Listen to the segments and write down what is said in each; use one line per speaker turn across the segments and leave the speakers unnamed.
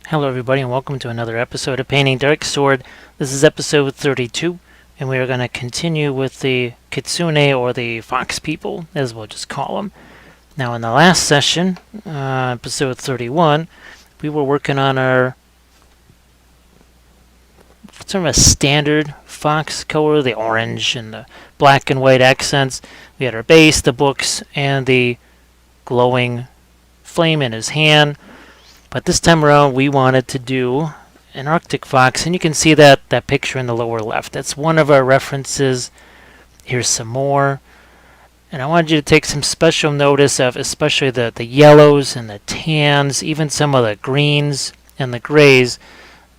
Hello everybody and welcome to another episode of Painting Dark Sword. This is episode 32 and we are going to continue with the Kitsune or the fox people as we'll just call them. Now in the last session, episode 31, we were working on our sort of a standard fox color, the orange and the black and white accents. We had our base, the books, and the glowing flame in his hand. But this time around, we wanted to do an Arctic fox, and you can see that picture in the lower left. That's one of our references. Here's some more. And I wanted you to take some special notice of especially the yellows and the tans, even some of the greens and the grays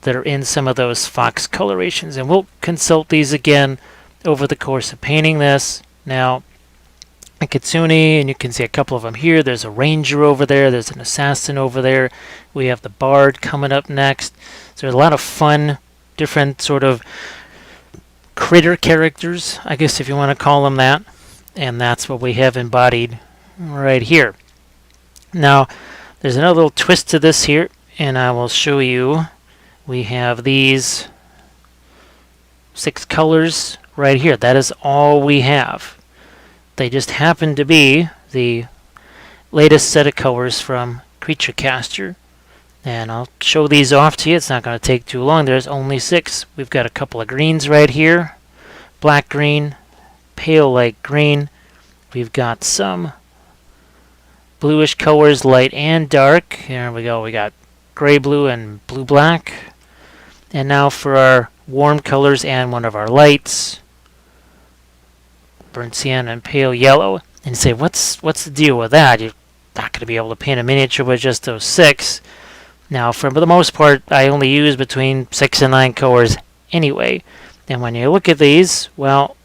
that are in some of those fox colorations. And we'll consult these again over the course of painting this. Now, a Kitsune, and you can see a couple of them here. There's a ranger over there. There's an assassin over there. We have the bard coming up next. So there's a lot of fun, different sort of critter characters, I guess if you want to call them that. And that's what we have embodied right here. Now, there's another little twist to this here, and I will show you. We have these 6 colors right here. That is all we have. They just happen to be the latest set of colors from Creature Caster. And I'll show these off to you. It's not going to take too long. There's only 6. We've got a couple of greens right here. Black green, pale light green. We've got some bluish colors, light and dark. Here we go. We got gray blue and blue black. And now for our warm colors and one of our lights. Burnt sienna and pale yellow. And you say, what's the deal with that? You're not going to be able to paint a miniature with just those 6. Now, for the most part, I only use between 6 and 9 colors anyway. And when you look at these, well,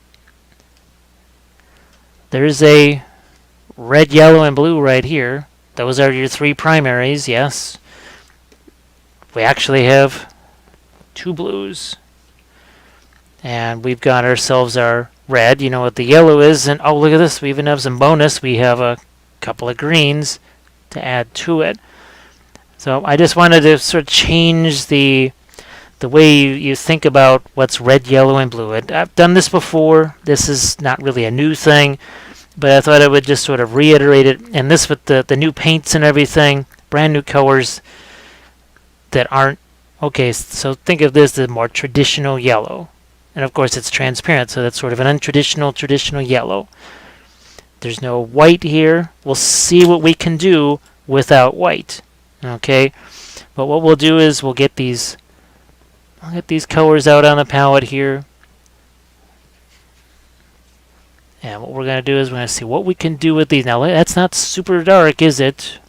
there's a red, yellow, and blue right here. Those are your 3 primaries, yes. We actually have 2 blues. And we've got ourselves our red. You know what the yellow is, and oh, look at this. We even have some bonus. We have a couple of greens to add to it. So I just wanted to sort of change the way you think about what's red, yellow, and blue. I've done this before. This is not really a new thing, but I thought I would just sort of reiterate it. And this with the new paints and everything, brand new colors that aren't, okay, so think of this as more traditional yellow. And of course it's transparent, so that's sort of an untraditional, traditional yellow. There's no white here. We'll see what we can do without white. Okay? But what we'll do is we'll get these colors out on the palette here. And what we're going to do is we're going to see what we can do with these. Now that's not super dark, is it?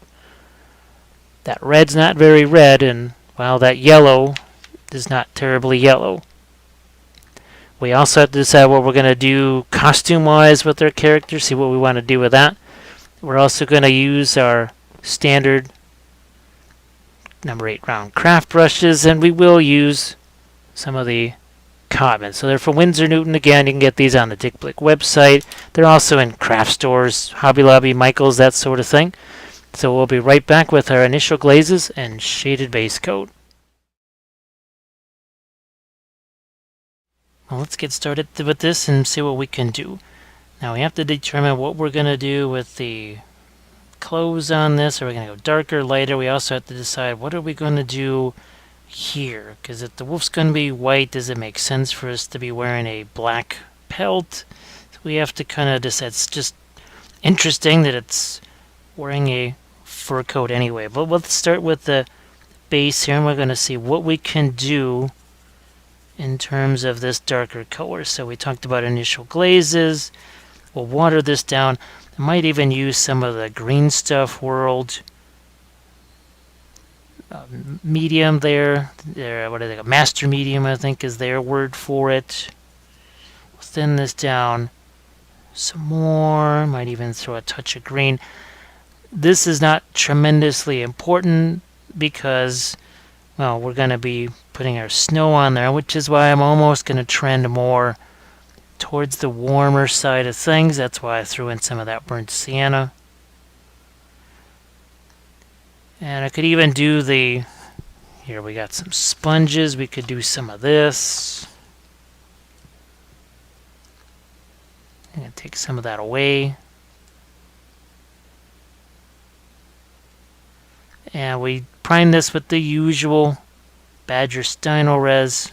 That red's not very red, and well, that yellow is not terribly yellow. We also have to decide what we're going to do costume-wise with our characters, see what we want to do with that. We're also going to use our standard number 8 round craft brushes, and we will use some of the Cotman. So they're from Winsor Newton. Again, you can get these on the Dick Blick website. They're also in craft stores, Hobby Lobby, Michael's, that sort of thing. So we'll be right back with our initial glazes and shaded base coat. Well, let's get started with this and see what we can do. Now we have to determine what we're going to do with the clothes on this. Are we going to go darker, lighter? We also have to decide what are we going to do here. Because if the wolf's going to be white, does it make sense for us to be wearing a black pelt? So we have to kind of decide. It's just interesting that it's wearing a fur coat anyway. But let's start with the base here, and we're going to see what we can do in terms of this darker color. So we talked about initial glazes. We'll water this down. I might even use some of the Green Stuff World medium there. What is it? Master medium, I think, is their word for it. We'll thin this down some more. Might even throw a touch of green. This is not tremendously important because, well, we're going to be putting our snow on there, which is why I'm almost going to trend more towards the warmer side of things. That's why I threw in some of that burnt sienna. And I could even do the Here we got some sponges. We could do some of this. I'm going to take some of that away. And we prime this with the usual Badger Stino Res.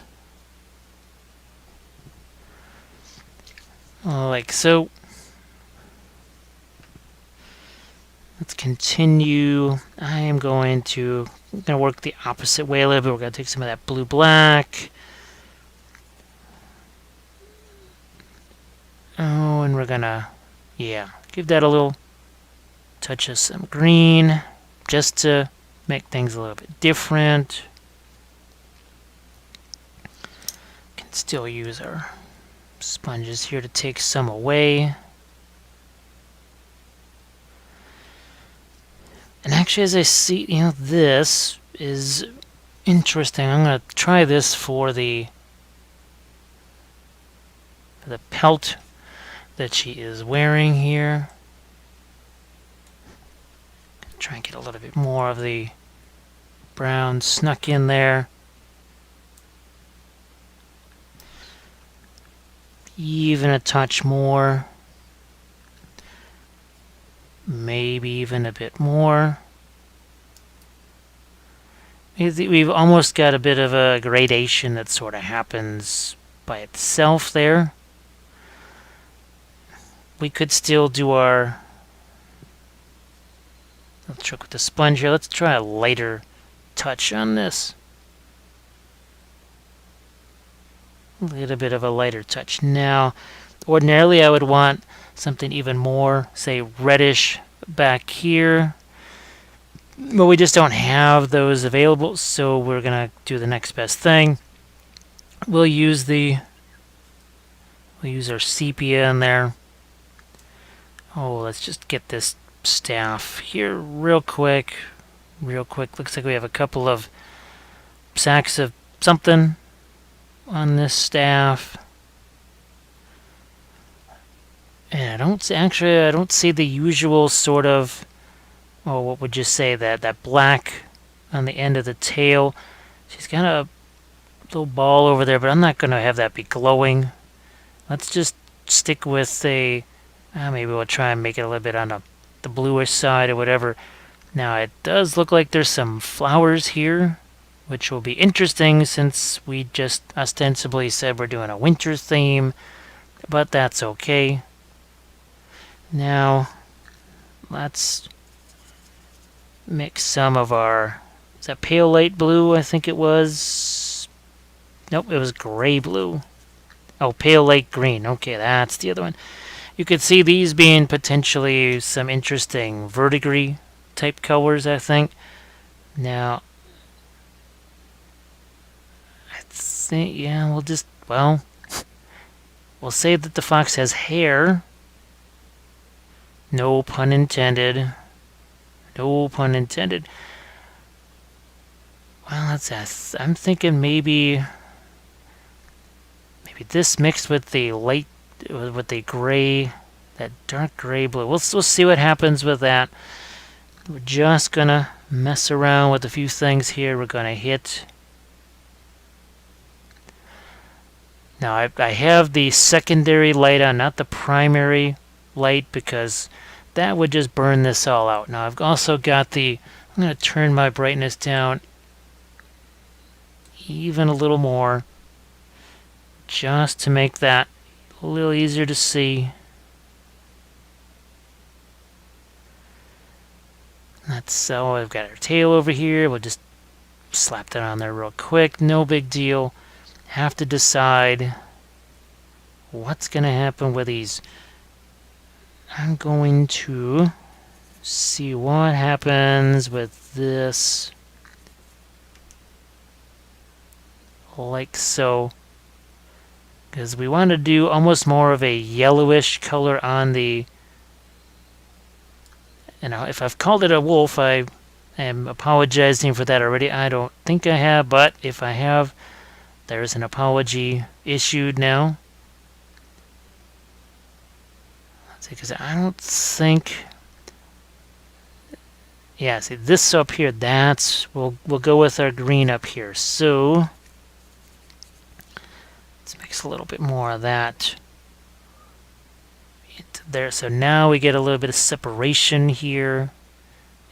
Like so. Let's continue. I am going to work the opposite way a little bit. We're going to take some of that blue-black. Oh, and we're going to, give that a little touch of some green just to make things a little bit different. Can still use our sponges here to take some away. And actually, as I see, this is interesting. I'm going to try this for the pelt that she is wearing here. Try and get a little bit more of the brown snuck in there. Even a touch more. Maybe even a bit more. We've almost got a bit of a gradation that sort of happens by itself there. We could still do our... Let's trick with the sponge here. Let's try a lighter touch on this. A little bit of a lighter touch. Now, ordinarily I would want something even more, say, reddish back here. But we just don't have those available, so we're going to do the next best thing. We'll use our sepia in there. Oh, let's just get this staff here real quick. Looks like we have a couple of sacks of something on this staff. And I don't see the usual sort of, what would you say, that black on the end of the tail. She's got a little ball over there, but I'm not going to have that be glowing. Let's just stick with maybe we'll try and make it a little bit on the bluish side or whatever. Now, it does look like there's some flowers here, which will be interesting since we just ostensibly said we're doing a winter theme, but that's okay. Now, let's mix some of our... Is that pale light blue? I think it was... Nope, it was gray blue. Oh, pale light green. Okay, that's the other one. You could see these being potentially some interesting verdigris type colors, I think. Now, I think, we'll say that the fox has hair. No pun intended. No pun intended. Well, I'm thinking maybe this mixed with the light, with the gray, that dark gray blue. We'll see what happens with that. We're just gonna mess around with a few things here. We're gonna hit. Now I have the secondary light on, not the primary light, because that would just burn this all out. Now I've also got I'm going to turn my brightness down even a little more just to make that a little easier to see. So I've got our tail over here. We'll just slap that on there real quick. No big deal. Have to decide what's going to happen with these. I'm going to see what happens with this, like so, because we want to do almost more of a yellowish color on the, if I've called it a wolf, I am apologizing for that already. I don't think I have, but if I have, there's an apology issued now. Because I don't think... Yeah, see this up here, we'll go with our green up here. So let's mix a little bit more of that into there. So now we get a little bit of separation here,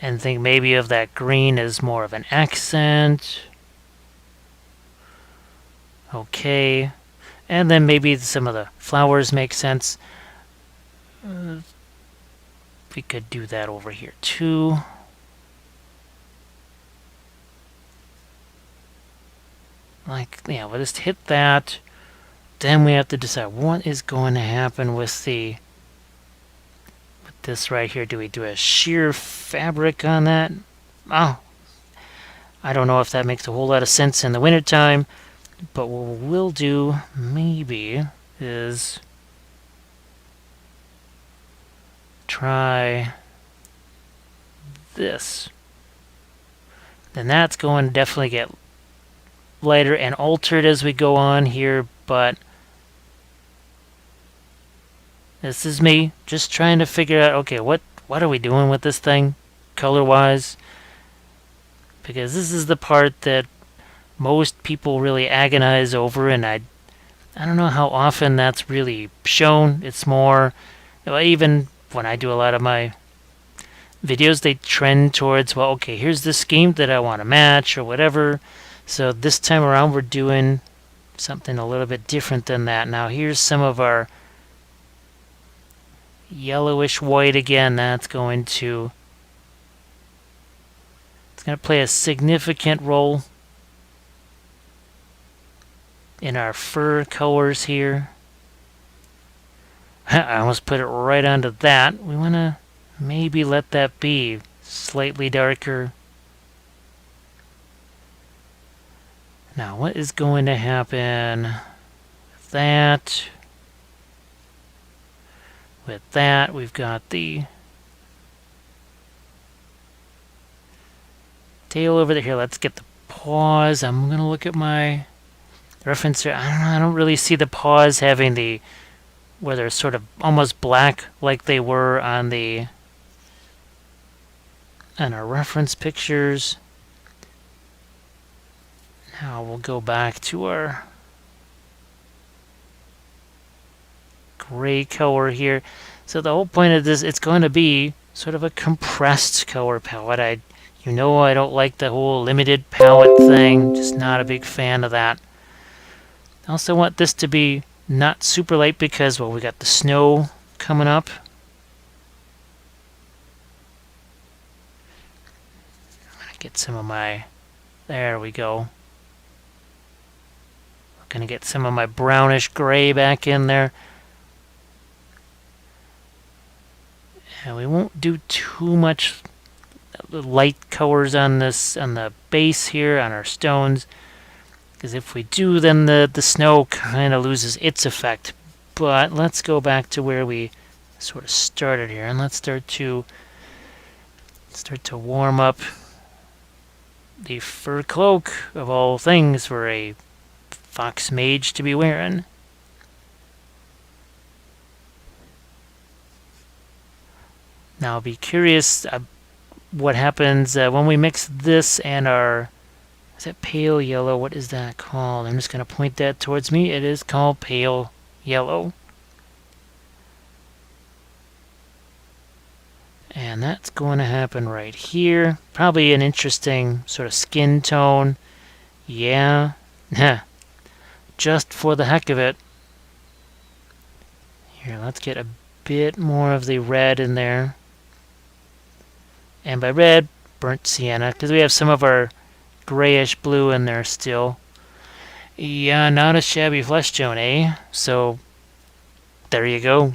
and think maybe of that green as more of an accent. Okay, and then maybe some of the flowers make sense. We could do that over here too. Like, yeah, we'll just hit that. Then we have to decide what is going to happen with this right here. Do we do a sheer fabric on that? Oh, I don't know if that makes a whole lot of sense in the wintertime, but what we'll do maybe is try this. Then that's going to definitely get lighter and altered as we go on here, but this is me just trying to figure out, okay, what are we doing with this thing color-wise? Because this is the part that most people really agonize over, and I don't know how often that's really shown. It's more, even when I do a lot of my videos, they trend towards, well, okay, here's the scheme that I want to match or whatever. So this time around we're doing something a little bit different than that. Now here's some of our yellowish white again. It's going to play a significant role in our fur colors here. I almost put it right onto that. We want to maybe let that be slightly darker. Now, what is going to happen with that? With that, we've got the tail over there. Here, let's get the paws. I'm going to look at my reference here. I don't know. I don't really see the paws having where they're sort of almost black like they were on our reference pictures. Now we'll go back to our gray color here. So the whole point of this, it's going to be sort of a compressed color palette. I don't like the whole limited palette thing. Just not a big fan of that. I also want this to be not super light because, well, we got the snow coming up. I'm going to get some of my... There we go. Going to get some of my brownish gray back in there. And we won't do too much light colors on the base here, on our stones. Because if we do, then the snow kind of loses its effect. But let's go back to where we sort of started here. And let's start to warm up the fur cloak, of all things, for a fox mage to be wearing. Now I'll be curious what happens when we mix this and our... Is that pale yellow? What is that called? I'm just going to point that towards me. It is called pale yellow. And that's going to happen right here. Probably an interesting sort of skin tone. Yeah. Just for the heck of it. Here, let's get a bit more of the red in there. And by red, burnt sienna, because we have some of our grayish blue in there still. Yeah, not a shabby flesh tone, eh? So, there you go.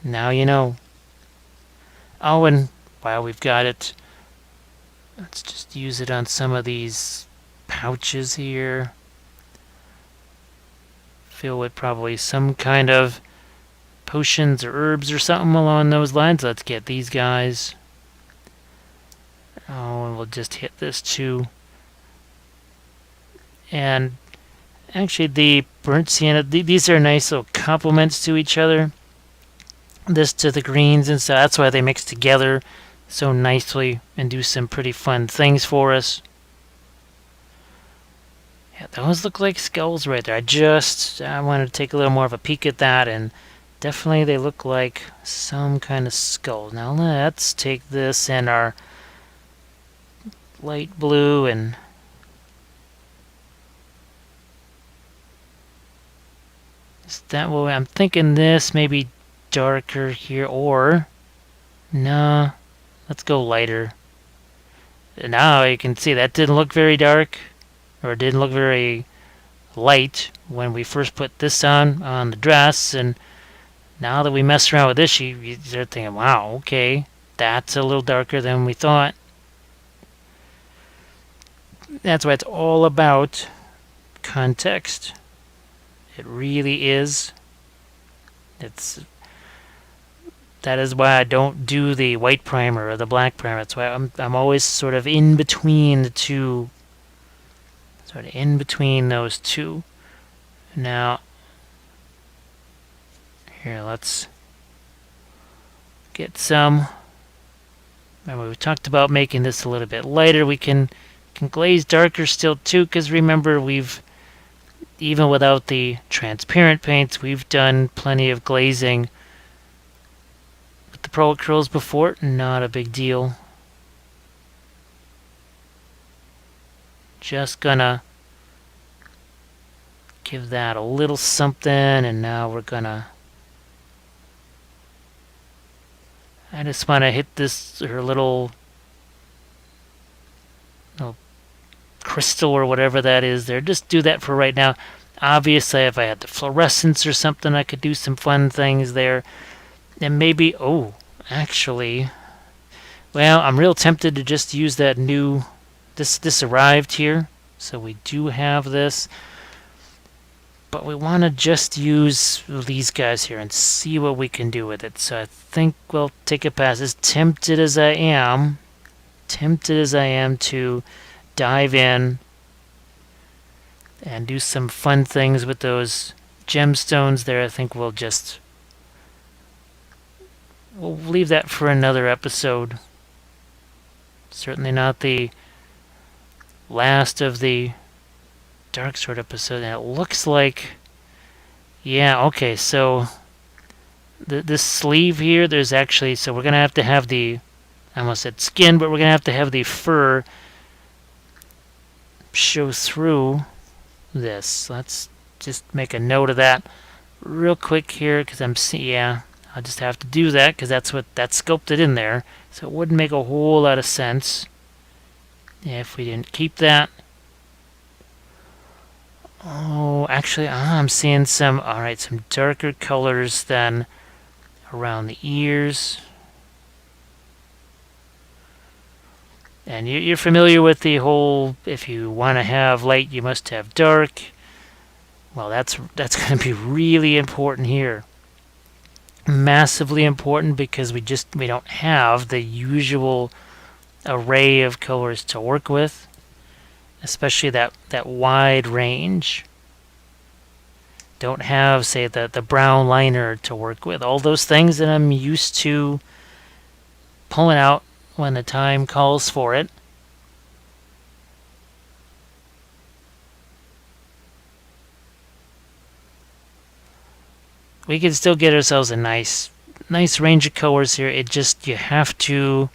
Now you know. Oh, and while we've got it, let's just use it on some of these pouches here. Fill with probably some kind of potions or herbs or something along those lines. Let's get these guys. Oh, and we'll just hit this too. And actually the burnt sienna, these are nice little complements to each other. This to the greens, and so that's why they mix together so nicely and do some pretty fun things for us. Yeah, those look like skulls right there. I wanted to take a little more of a peek at that, and definitely they look like some kind of skull. Now let's take this in our light blue and is that what I'm thinking? This maybe darker here, or no, let's go lighter. Now you can see that didn't look very dark, or it didn't look very light when we first put this on the dress, and now that we mess around with this, you start thinking, wow, okay, that's a little darker than we thought. That's why it's all about context. It really is. That is why I don't do the white primer or the black primer. That's why I'm always sort of in between the two. Sort of in between those two. Now, here, let's get some. Remember, we talked about making this a little bit lighter. We can glaze darker still too, because remember, even without the transparent paints, we've done plenty of glazing with the ProAcryls before. Not a big deal. Just gonna give that a little something, and now we're gonna. I just want to hit her little crystal or whatever that is there. Just do that for right now. Obviously, if I had the fluorescence or something, I could do some fun things there. And maybe, actually, well, I'm real tempted to just use that new, this arrived here. So we do have this. But we want to just use these guys here and see what we can do with it. So I think we'll take a pass. As tempted as I am to dive in and do some fun things with those gemstones there, I think we'll leave that for another episode. Certainly not the last of the Dark Sword episode. And it looks like, yeah, okay, so this sleeve here, there's actually, so we're going to have the, I almost said skin, but we're going to have the fur show through this. Let's just make a note of that real quick here, because I'll just have to do that, because that's sculpted in there, so it wouldn't make a whole lot of sense if we didn't keep that. Oh, actually, I'm seeing some darker colors then around the ears. And you're familiar with the whole, if you want to have light, you must have dark. Well, that's going to be really important here. Massively important, because we don't have the usual array of colors to work with. Especially that wide range. Don't have, say, the brown liner to work with. All those things that I'm used to pulling out when the time calls for it. We can still get ourselves a nice range of colors here. You have to.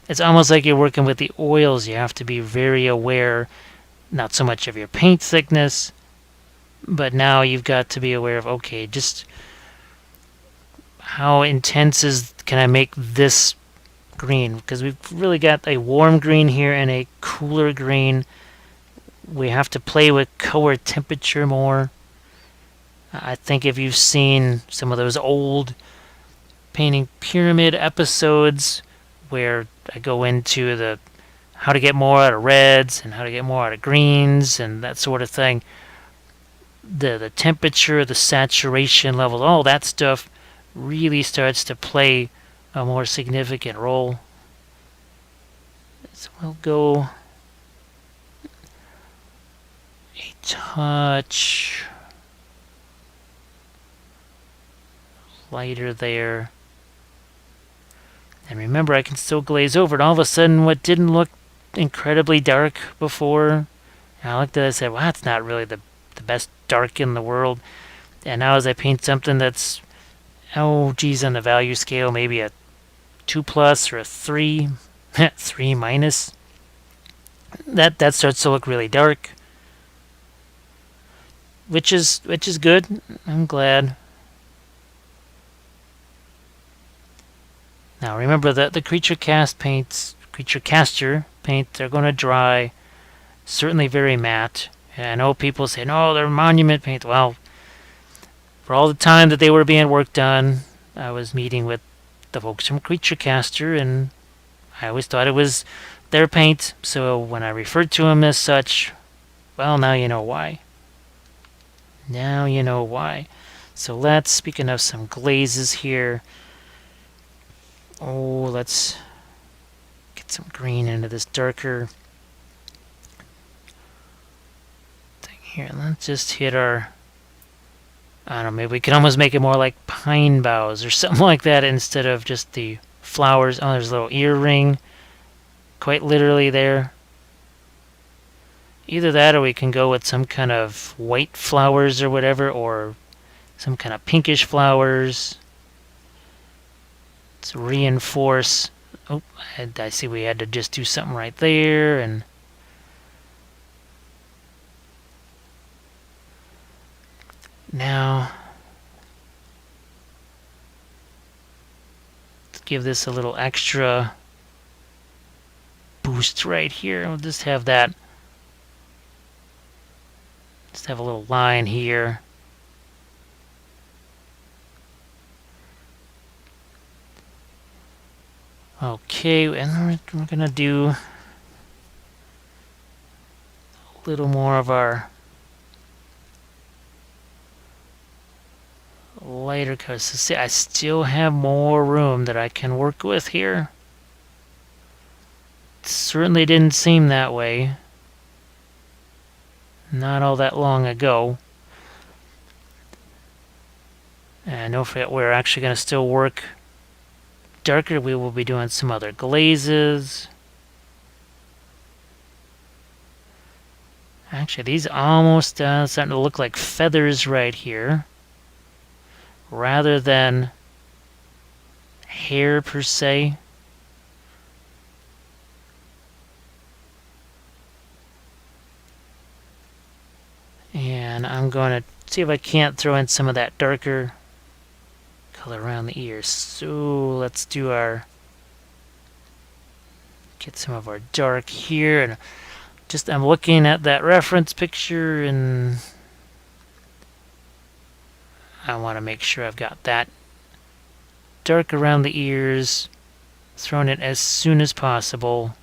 It's almost like you're working with the oils. You have to be very aware, not so much of your paint thickness, but now you've got to be aware of, okay, just how intense can I make this green? Because we've really got a warm green here and a cooler green. We have to play with color temperature more. I think if you've seen some of those old painting pyramid episodes where I go into the how to get more out of reds and how to get more out of greens and that sort of thing. The temperature, the saturation level, all that stuff really starts to play a more significant role. So we'll go a touch lighter there. And remember, I can still glaze over it. All of a sudden, what didn't look incredibly dark before, I looked at it and said, well, that's not really the best dark in the world. And now as I paint something that's, oh, geez, on the value scale, maybe a 2 plus or a 3, 3 minus, that starts to look really dark. Which is good. I'm glad. Now remember that the creature caster paints, they're going to dry certainly very matte. And I know people say, no, they're monument paint. Well, for all the time that they were being worked on, I was meeting with the folks from Creature Caster, and I always thought it was their paint. So when I referred to them as such, well, now you know why. Now you know why. So let's, speaking of some glazes here, let's get some green into this darker thing here. Let's just hit our, I don't know, maybe we can almost make it more like pine boughs or something like that instead of just the flowers. Oh, there's a little ear ring, quite literally there. Either that or we can go with some kind of white flowers or whatever, or some kind of pinkish flowers. Let's reinforce. Oh, I see we had to just do something right there. And now let's give this a little extra boost right here. We'll just have that. Just have a little line here. Okay, and we're going to do a little more of our lighter colors. So see, I still have more room that I can work with here. It certainly didn't seem that way not all that long ago. And don't forget, we're actually going to still work darker. We will be doing some other glazes. Actually, these almost starting to look like feathers right here, rather than hair per se. And I'm going to see if I can't throw in some of that darker color around the ears. So let's do get some of our dark here. And just, I'm looking at that reference picture and I want to make sure I've got that dark around the ears, thrown in as soon as possible.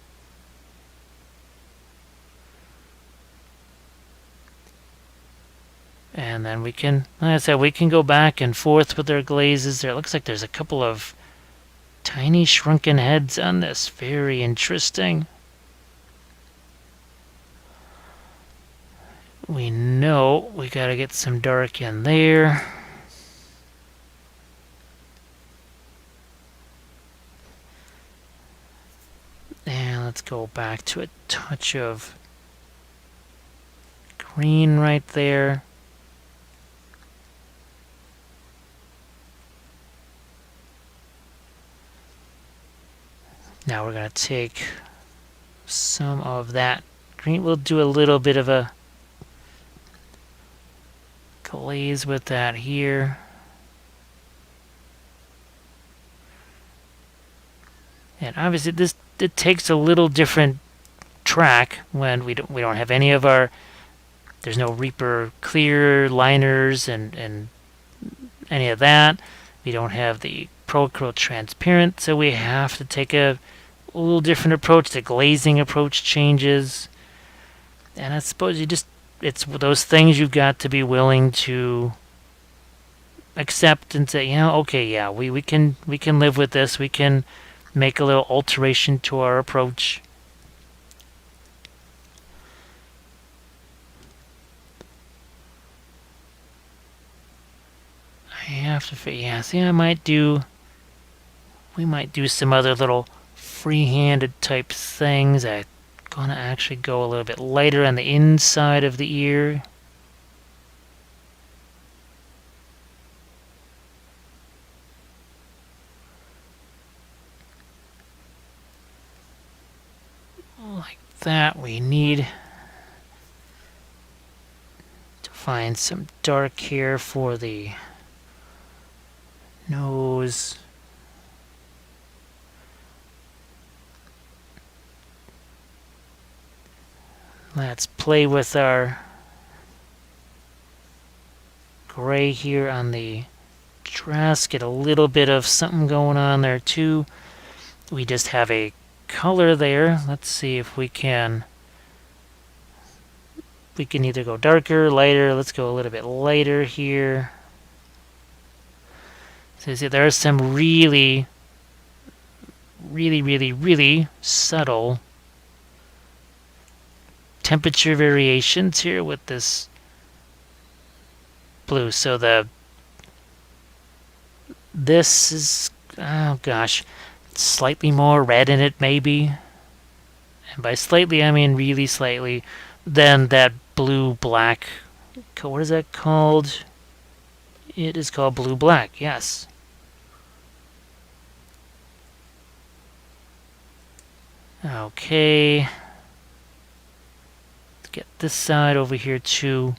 And then we can, like I said, we can go back and forth with our glazes. There, it looks like there's a couple of tiny shrunken heads on this. Very interesting. We know we gotta get some dark in there. And let's go back to a touch of green right there. Now we're going to take some of that green. We'll do a little bit of a glaze with that here. And obviously it takes a little different track when we don't have any of our, there's no Reaper clear liners and any of that. We don't have the ProAcryl transparent, so we have to take a little different approach. The glazing approach changes. And I suppose it's those things you've got to be willing to accept and say, okay, yeah, we can live with this. We can make a little alteration to our approach. I have to, yeah, see, I might do We might do some other little free-handed type things. I'm gonna actually go a little bit lighter on the inside of the ear. Like that. We need to find some dark here for the nose. Let's play with our gray here on the dress. Get a little bit of something going on there too. We just have a color there. Let's see if we can either go darker, lighter. Let's go a little bit lighter here. So you see there are some really subtle temperature variations here with this blue. So this is, oh gosh, slightly more red in it maybe. And by slightly I mean really slightly, than that blue-black. What is that called? It is called blue-black, yes. Okay. Let's get this side over here too.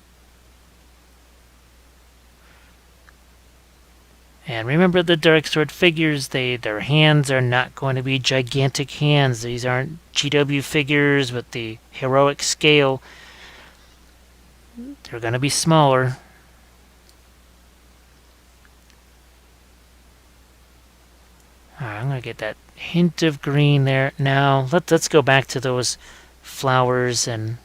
And remember the Dark Sword figures, their hands are not going to be gigantic hands. These aren't GW figures with the heroic scale. They're going to be smaller. Alright, I'm going to get that hint of green there. Now, let's go back to those flowers, and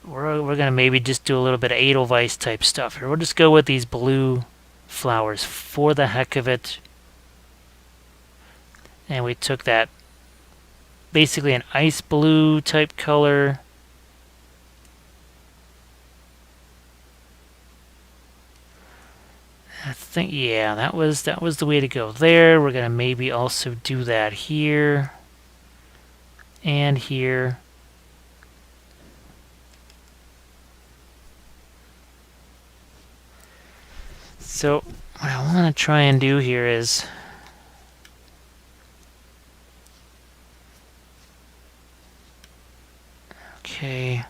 we're going to maybe just do a little bit of Edelweiss type stuff here. We'll just go with these blue flowers for the heck of it. And we took that, basically an ice blue type color. I think, yeah, that was the way to go there. We're going to maybe also do that here and here. So what I want to try and do here is okay,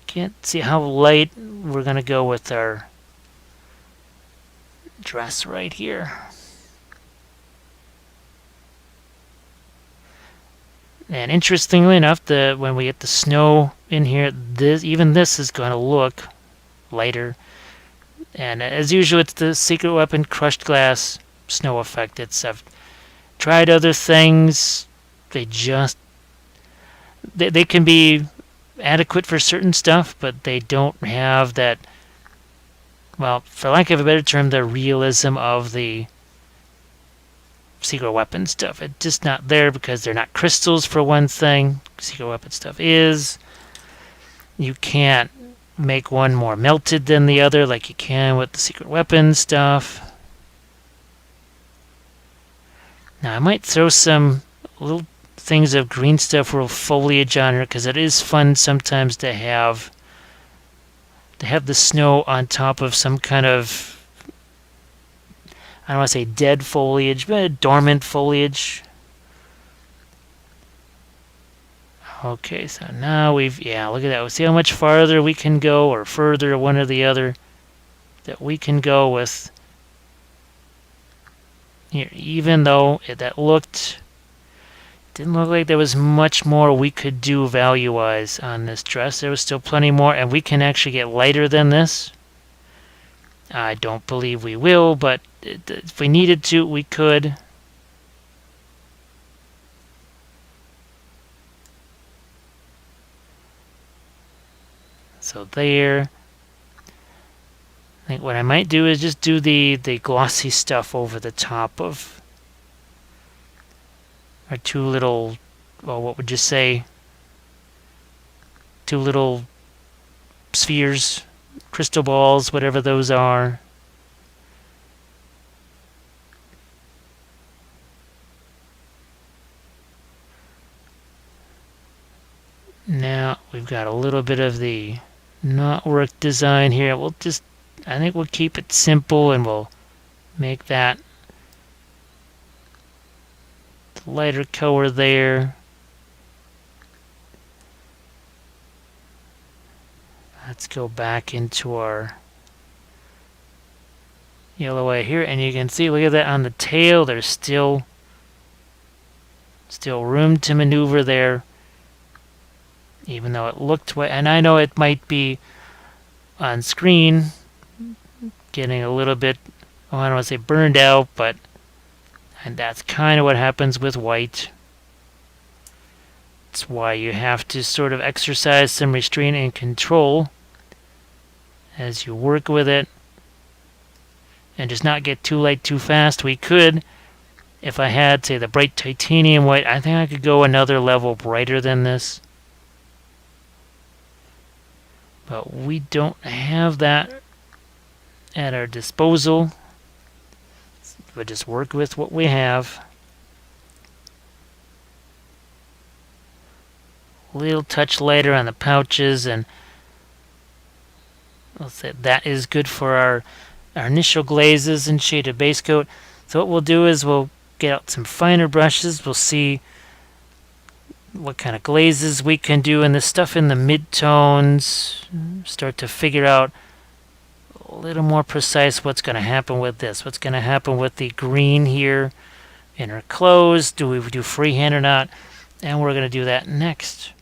can't see how light we're going to go with our dress right here. And interestingly enough, when we get the snow in here, even this is going to look lighter. And as usual, it's the Secret Weapon Crushed Glass snow effect. I've tried other things. They can be adequate for certain stuff, but they don't have that, well, for lack of a better term, the realism of the Secret Weapon stuff. It's just not there because they're not crystals, for one thing. Secret Weapon stuff is. You can't make one more melted than the other like you can with the Secret Weapon stuff. Now I might throw some little things of green stuff or foliage on her, because it is fun sometimes to have the snow on top of some kind of, I don't want to say dead foliage, but dormant foliage. Okay, so now yeah, look at that. We'll see how much farther we can go, or further, one or the other, that we can go with here. Even though that didn't look like there was much more we could do value-wise on this dress. There was still plenty more, and we can actually get lighter than this. I don't believe we will, but if we needed to, we could. So there. I think what I might do is just do the glossy stuff over the top of our two little, well, what would you say? Two little spheres, crystal balls, whatever those are. Now we've got a little bit of the knotwork design here. I think we'll keep it simple and we'll make that lighter color there. Let's go back into our yellow white here, and you can see, look at that on the tail. There's still room to maneuver there, even though it looked white. And I know it might be on screen getting a little bit, I don't want to say burned out, but and that's kind of what happens with white. It's why you have to sort of exercise some restraint and control as you work with it, and just not get too light too fast. We could, if I had, say, the bright titanium white, I think I could go another level brighter than this. But we don't have that at our disposal. We'll just work with what we have. A little touch lighter on the pouches, and let's say that is good for our initial glazes and shaded base coat. So what we'll do is we'll get out some finer brushes. We'll see what kind of glazes we can do in the stuff in the mid-tones. Start to figure out a little more precise what's going to happen with this. What's going to happen with the green here in our clothes. Do we do freehand or not? And we're going to do that next.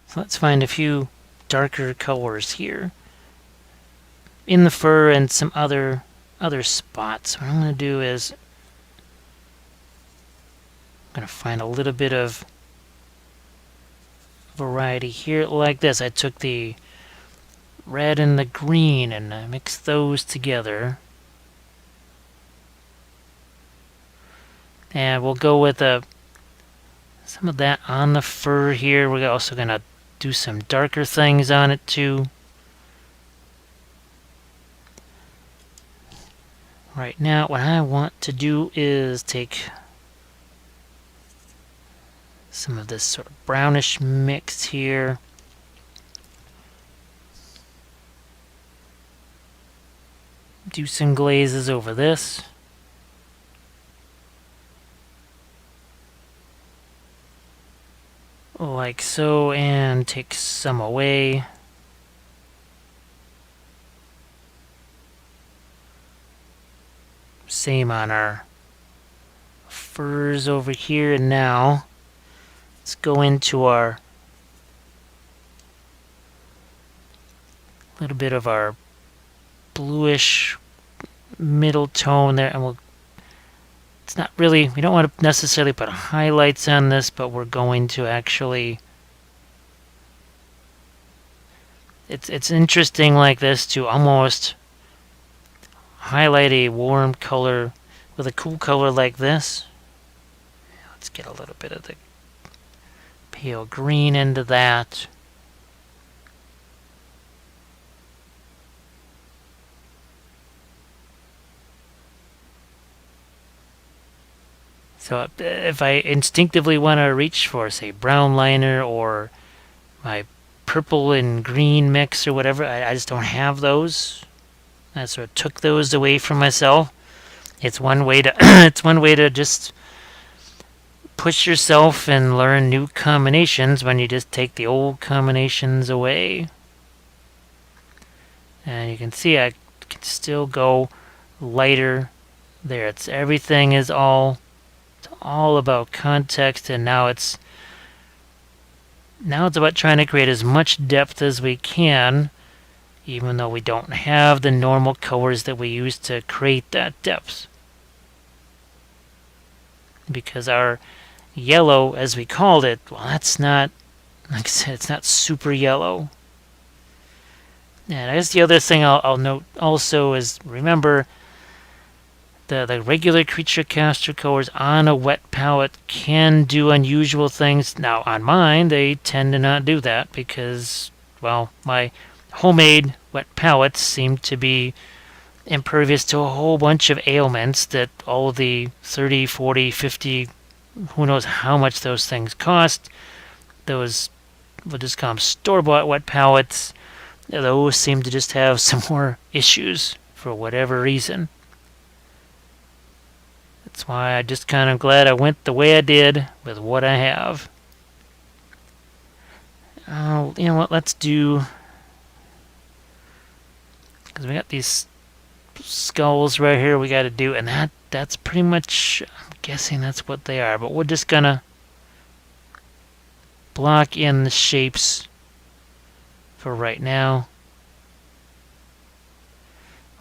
So let's find a few darker colors here in the fur and some other spots. What I'm going to do is I'm going to find a little bit of variety here like this. I took the red and the green and I mixed those together. And we'll go with some of that on the fur here. We're also going to do some darker things on it too. Right now, what I want to do is take some of this sort of brownish mix here. Do some glazes over this. Like so, and take some away. Same on our furs over here. And now let's go into our little bit of our bluish middle tone there, and it's not really, we don't want to necessarily put highlights on this, but we're going to actually, it's interesting like this to almost highlight a warm color with a cool color like this. Let's get a little bit of the pale green into that. So if I instinctively want to reach for, say, brown liner or my purple and green mix or whatever, I just don't have those. I sort of took those away from myself. It's one way to it's one way to just push yourself and learn new combinations when you just take the old combinations away. And you can see I can still go lighter there. Everything is all about context, and now it's about trying to create as much depth as we can, even though we don't have the normal colors that we use to create that depth. Because our yellow, as we called it, well, that's not, like I said, it's not super yellow. And I guess the other thing I'll note also is, remember, the regular creature caster colors on a wet palette can do unusual things. Now, on mine, they tend to not do that because, well, my homemade wet palettes seem to be impervious to a whole bunch of ailments that all the 30, 40, 50 Who knows how much those things cost. Those, we'll just call them store-bought wet palettes. Those seem to just have some more issues for whatever reason. That's why I just kind of glad I went the way I did with what I have. You know what, let's do... Because we got these skulls right here we got to do, and that's pretty much... I'm guessing that's what they are, but we're just gonna block in the shapes for right now.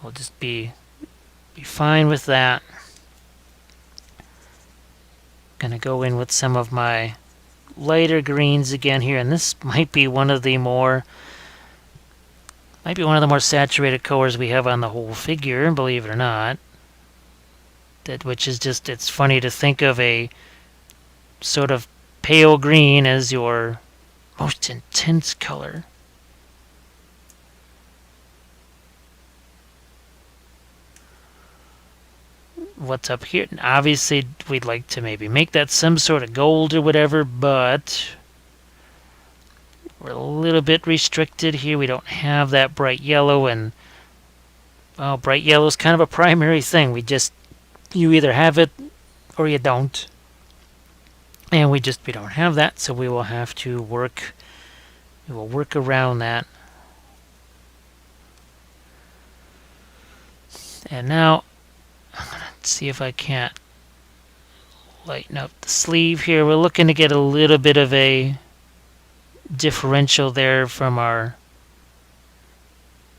We'll just be fine with that. Gonna go in with some of my lighter greens again here, and this might be one of the more saturated colors we have on the whole figure, believe it or not. Which is just, it's funny to think of a sort of pale green as your most intense color. What's up here? Obviously, we'd like to maybe make that some sort of gold or whatever, but we're a little bit restricted here. We don't have that bright yellow, and well, bright yellow is kind of a primary thing. You either have it or you don't. And we don't have that, so we will have to work around that. And now I'm going to see if I can't lighten up the sleeve here. We're looking to get a little bit of a differential there from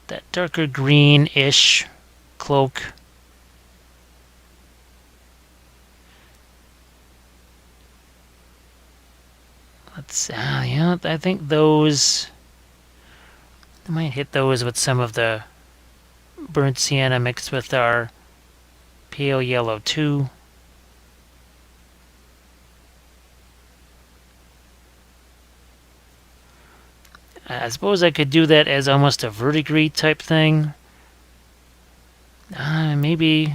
that darker green-ish cloak. Yeah, I think those... I might hit those with some of the burnt sienna mixed with our pale yellow too. I suppose I could do that as almost a verdigris type thing. Maybe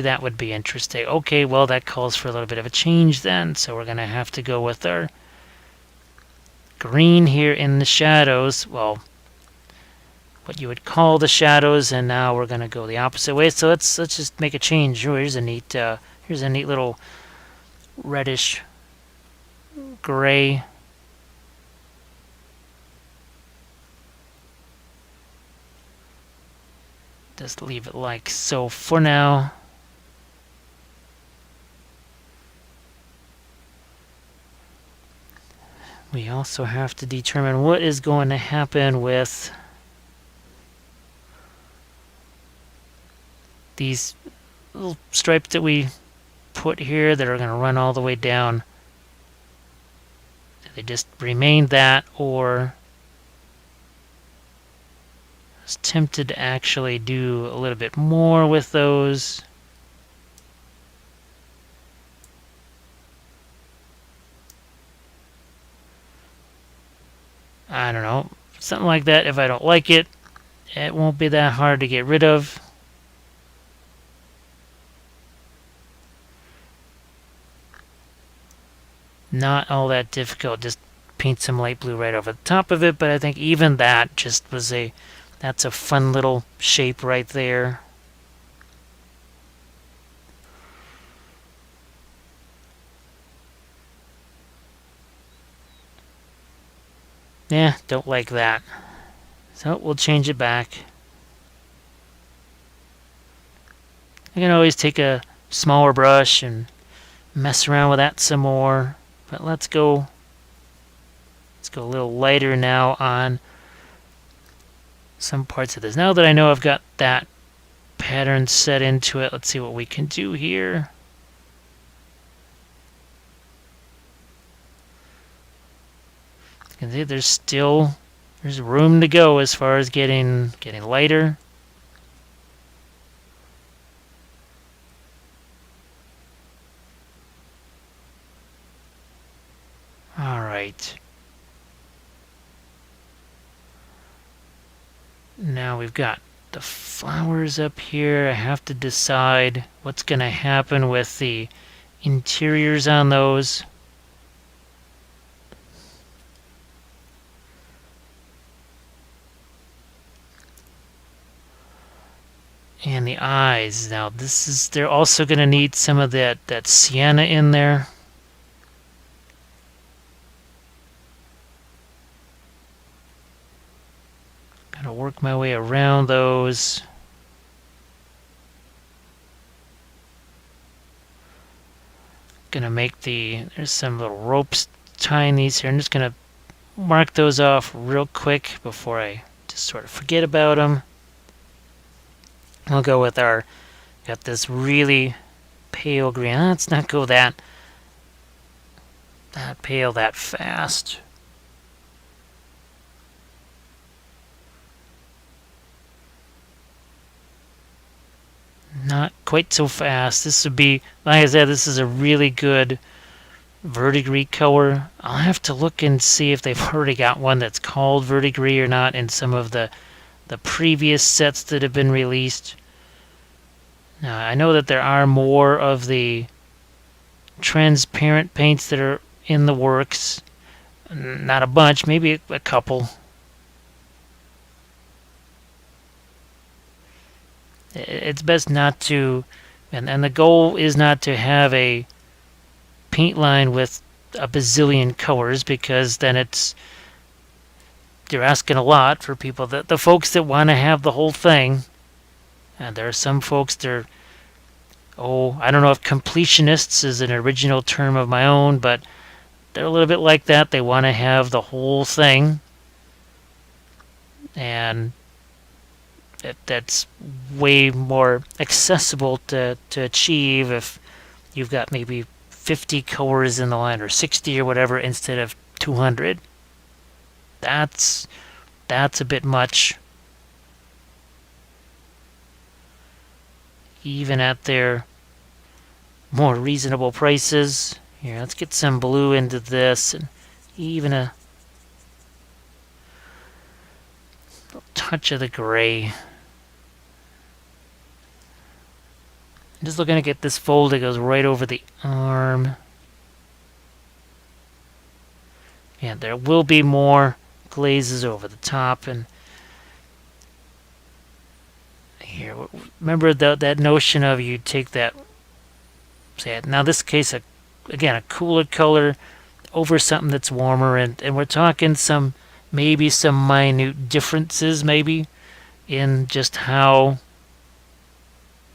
that would be interesting. Okay, well, that calls for a little bit of a change then, so we're going to have to go with our green here in the shadows. Well, what you would call the shadows, and now we're going to go the opposite way. So let's just make a change. Oh, here's a neat little reddish gray. Just leave it like so for now. We also have to determine what is going to happen with these little stripes that we put here that are going to run all the way down. Do they just remain that, or I was tempted to actually do a little bit more with those. I don't know, something like that. If I don't like it, it won't be that hard to get rid of. Not all that difficult, just paint some light blue right over the top of it, but I think even that just was that's a fun little shape right there. Yeah, don't like that. So we'll change it back. I can always take a smaller brush and mess around with that some more. But let's go a little lighter now on some parts of this. Now that I know I've got that pattern set into it, let's see what we can do here. You can see there's room to go as far as getting lighter. All right. Now we've got the flowers up here. I have to decide what's going to happen with the interiors on those. And the eyes. Now they're also going to need some of that sienna in there. Gotta work my way around those. Gonna make there's some little ropes tying these here. I'm just gonna mark those off real quick before I just sort of forget about them. I'll go with got this really pale green. Let's not go that pale that fast. Not quite so fast. This would be, like I said, this is a really good verdigris color. I'll have to look and see if they've already got one that's called verdigris or not in some of the previous sets that have been released. Now, I know that there are more of the transparent paints that are in the works. Not a bunch, maybe a couple. It's best not to, and the goal is not to have a paint line with a bazillion colors, because then you're asking a lot for people. The folks that want to have the whole thing, and there are some folks I don't know if completionists is an original term of my own, but they're a little bit like that. They want to have the whole thing, and that's way more accessible to achieve if you've got maybe 50 colors in the line, or 60 or whatever, instead of 200. That's a bit much. Even at their more reasonable prices. Here, let's get some blue into this, and even a touch of the gray. I'm just looking to get this fold that goes right over the arm. And there will be more glazes over the top. And here, remember that notion of you take that, say, now this case, again, a cooler color over something that's warmer, and we're talking maybe some minute differences, maybe, in just how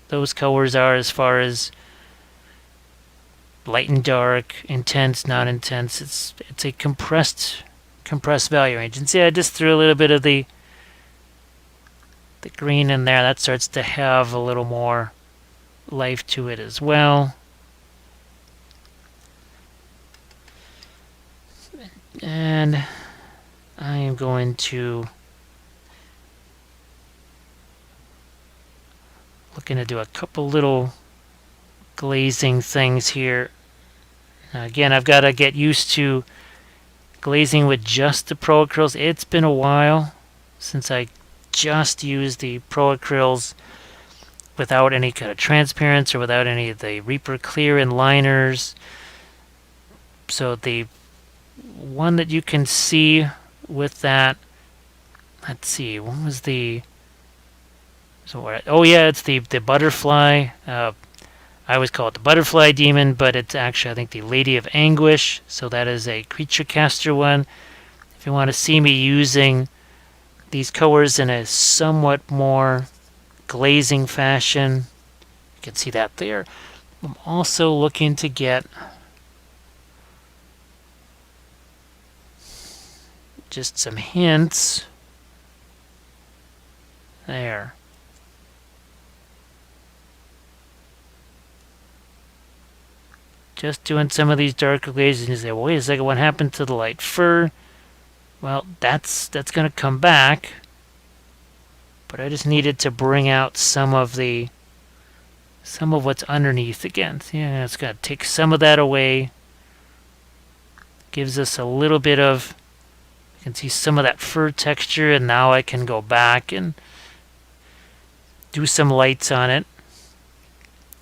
those colors are as far as light and dark, intense, non-intense. It's a compressed value range. And see, I just threw a little bit of the green in there. That starts to have a little more life to it as well. And I am going to looking to do a couple little glazing things here. Now again, I've got to get used to glazing with just the ProAcryls. It's been a while since I just used the ProAcryls without any kind of transparency or without any of the Reaper Clear and liners. So the one that you can see with that, let's see, what was the, oh yeah, it's the butterfly. I always call it the butterfly demon, but it's actually, I think, the Lady of Anguish. So that is a creature caster one. If you want to see me using these colors in a somewhat more glazing fashion, you can see that there. I'm also looking to get just some hints there. Just doing some of these darker glazes, and you say, well, wait a second, what happened to the light fur? Well, that's going to come back, but I just needed to bring out some of what's underneath again. Yeah, it's got to take some of that away. Gives us a little bit of, you can see some of that fur texture, and now I can go back and do some lights on it.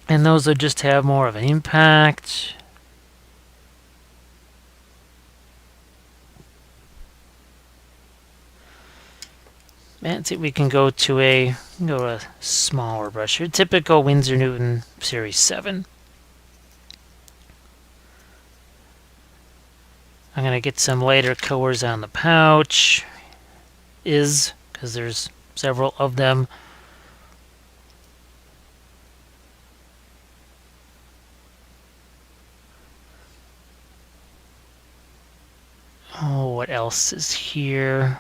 And those will just have more of an impact. And see, we can go to a smaller brush here. Typical Winsor Newton Series 7. I'm going to get some lighter colors on the pouch. Because there's several of them. Oh, what else is here?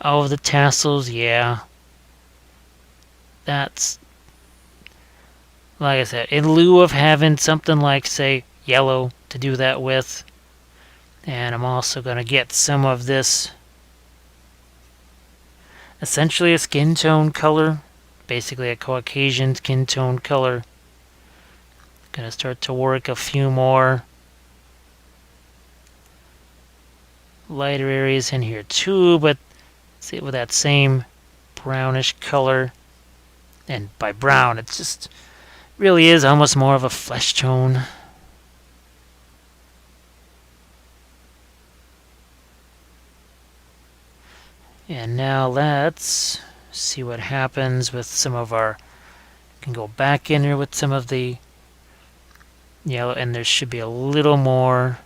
Oh, the tassels, yeah. That's, like I said, in lieu of having something like, say, yellow to do that with. And I'm also going to get some of this, essentially a skin tone color, basically a Caucasian skin tone color. Going to start to work a few more lighter areas in here too, but see it with that same brownish color. And by brown, it just really is almost more of a flesh tone. And now let's see what happens with some of our... Can go back in here with some of the yellow, and there should be a little more.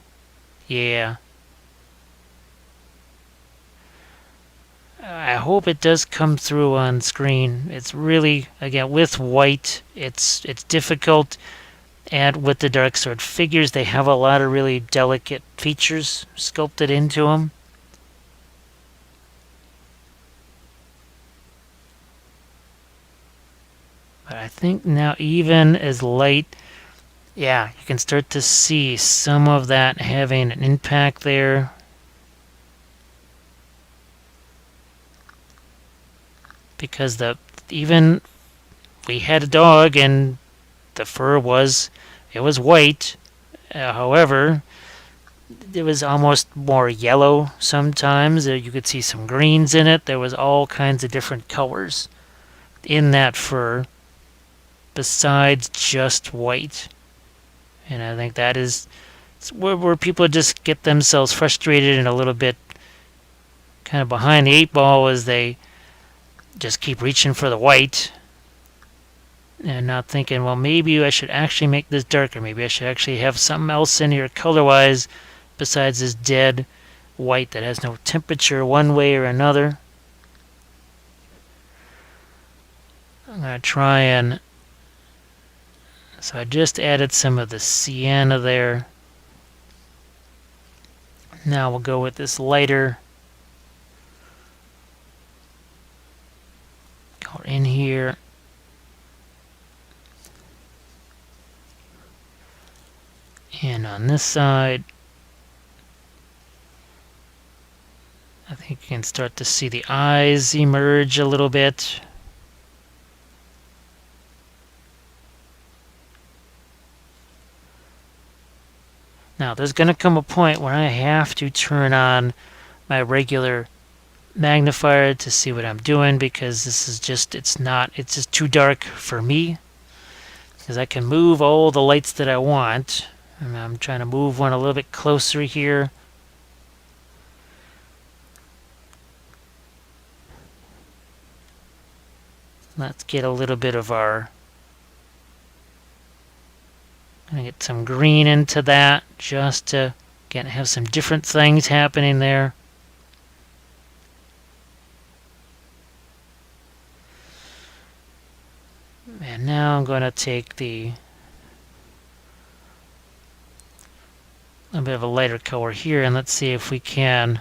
Yeah. I hope it does come through on screen. It's really, again, with white, it's difficult. And with the Dark Sword figures, they have a lot of really delicate features sculpted into them. But I think now, even as light, yeah, you can start to see some of that having an impact there. Because even we had a dog and the fur was white. However, it was almost more yellow sometimes. You could see some greens in it. There was all kinds of different colors in that fur besides just white. And I think that is where people just get themselves frustrated and a little bit kind of behind the eight ball as they just keep reaching for the white and not thinking, well, maybe I should actually make this darker. Maybe I should actually have something else in here color-wise besides this dead white that has no temperature one way or another. I'm going to try and... So I just added some of the sienna there. Now we'll go with this lighter color in here. And on this side, I think you can start to see the eyes emerge a little bit. Now, there's going to come a point where I have to turn on my regular magnifier to see what I'm doing, because this is just, it's just too dark for me. Because I can move all the lights that I want. And I'm trying to move one a little bit closer here. Let's get a little bit of our... I'm going to get some green into that, just to, again, have some different things happening there. And now I'm going to take a bit of a lighter color here, and let's see if we can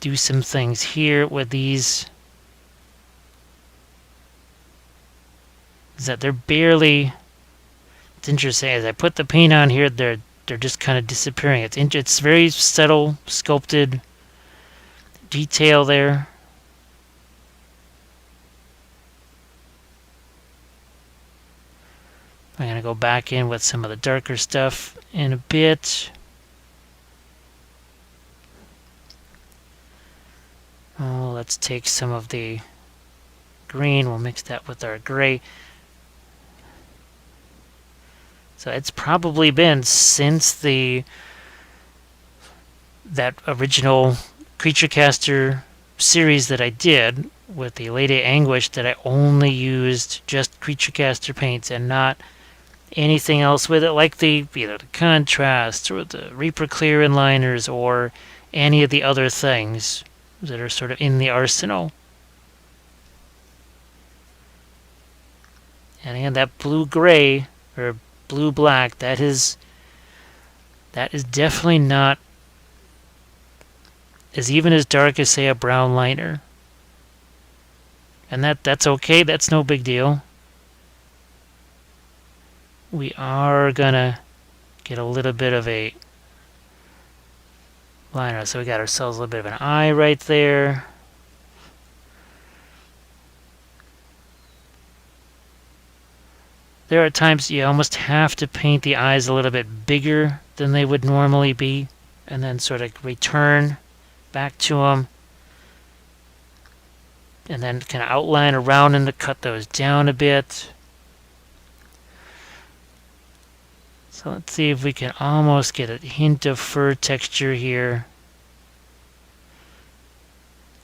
do some things here with these. Is that they're barely... It's interesting, as I put the paint on here, they're just kind of disappearing. It's very subtle, sculpted detail there. I'm going to go back in with some of the darker stuff in a bit. Oh, let's take some of the green. We'll mix that with our gray. So it's probably been since that original Creature Caster series that I did with the Lady Anguish that I only used just Creature Caster paints and not anything else with it, like either the contrast or the Reaper Clear inliners or any of the other things that are sort of in the arsenal. And again, that blue-gray or blue-black, that is definitely not even as dark as, say, a brown liner. And that's okay, that's no big deal. We are gonna get a little bit of a liner. So we got ourselves a little bit of an eye right there. There are times you almost have to paint the eyes a little bit bigger than they would normally be, and then sort of return back to them. And then kind of outline around and to cut those down a bit. So let's see if we can almost get a hint of fur texture here,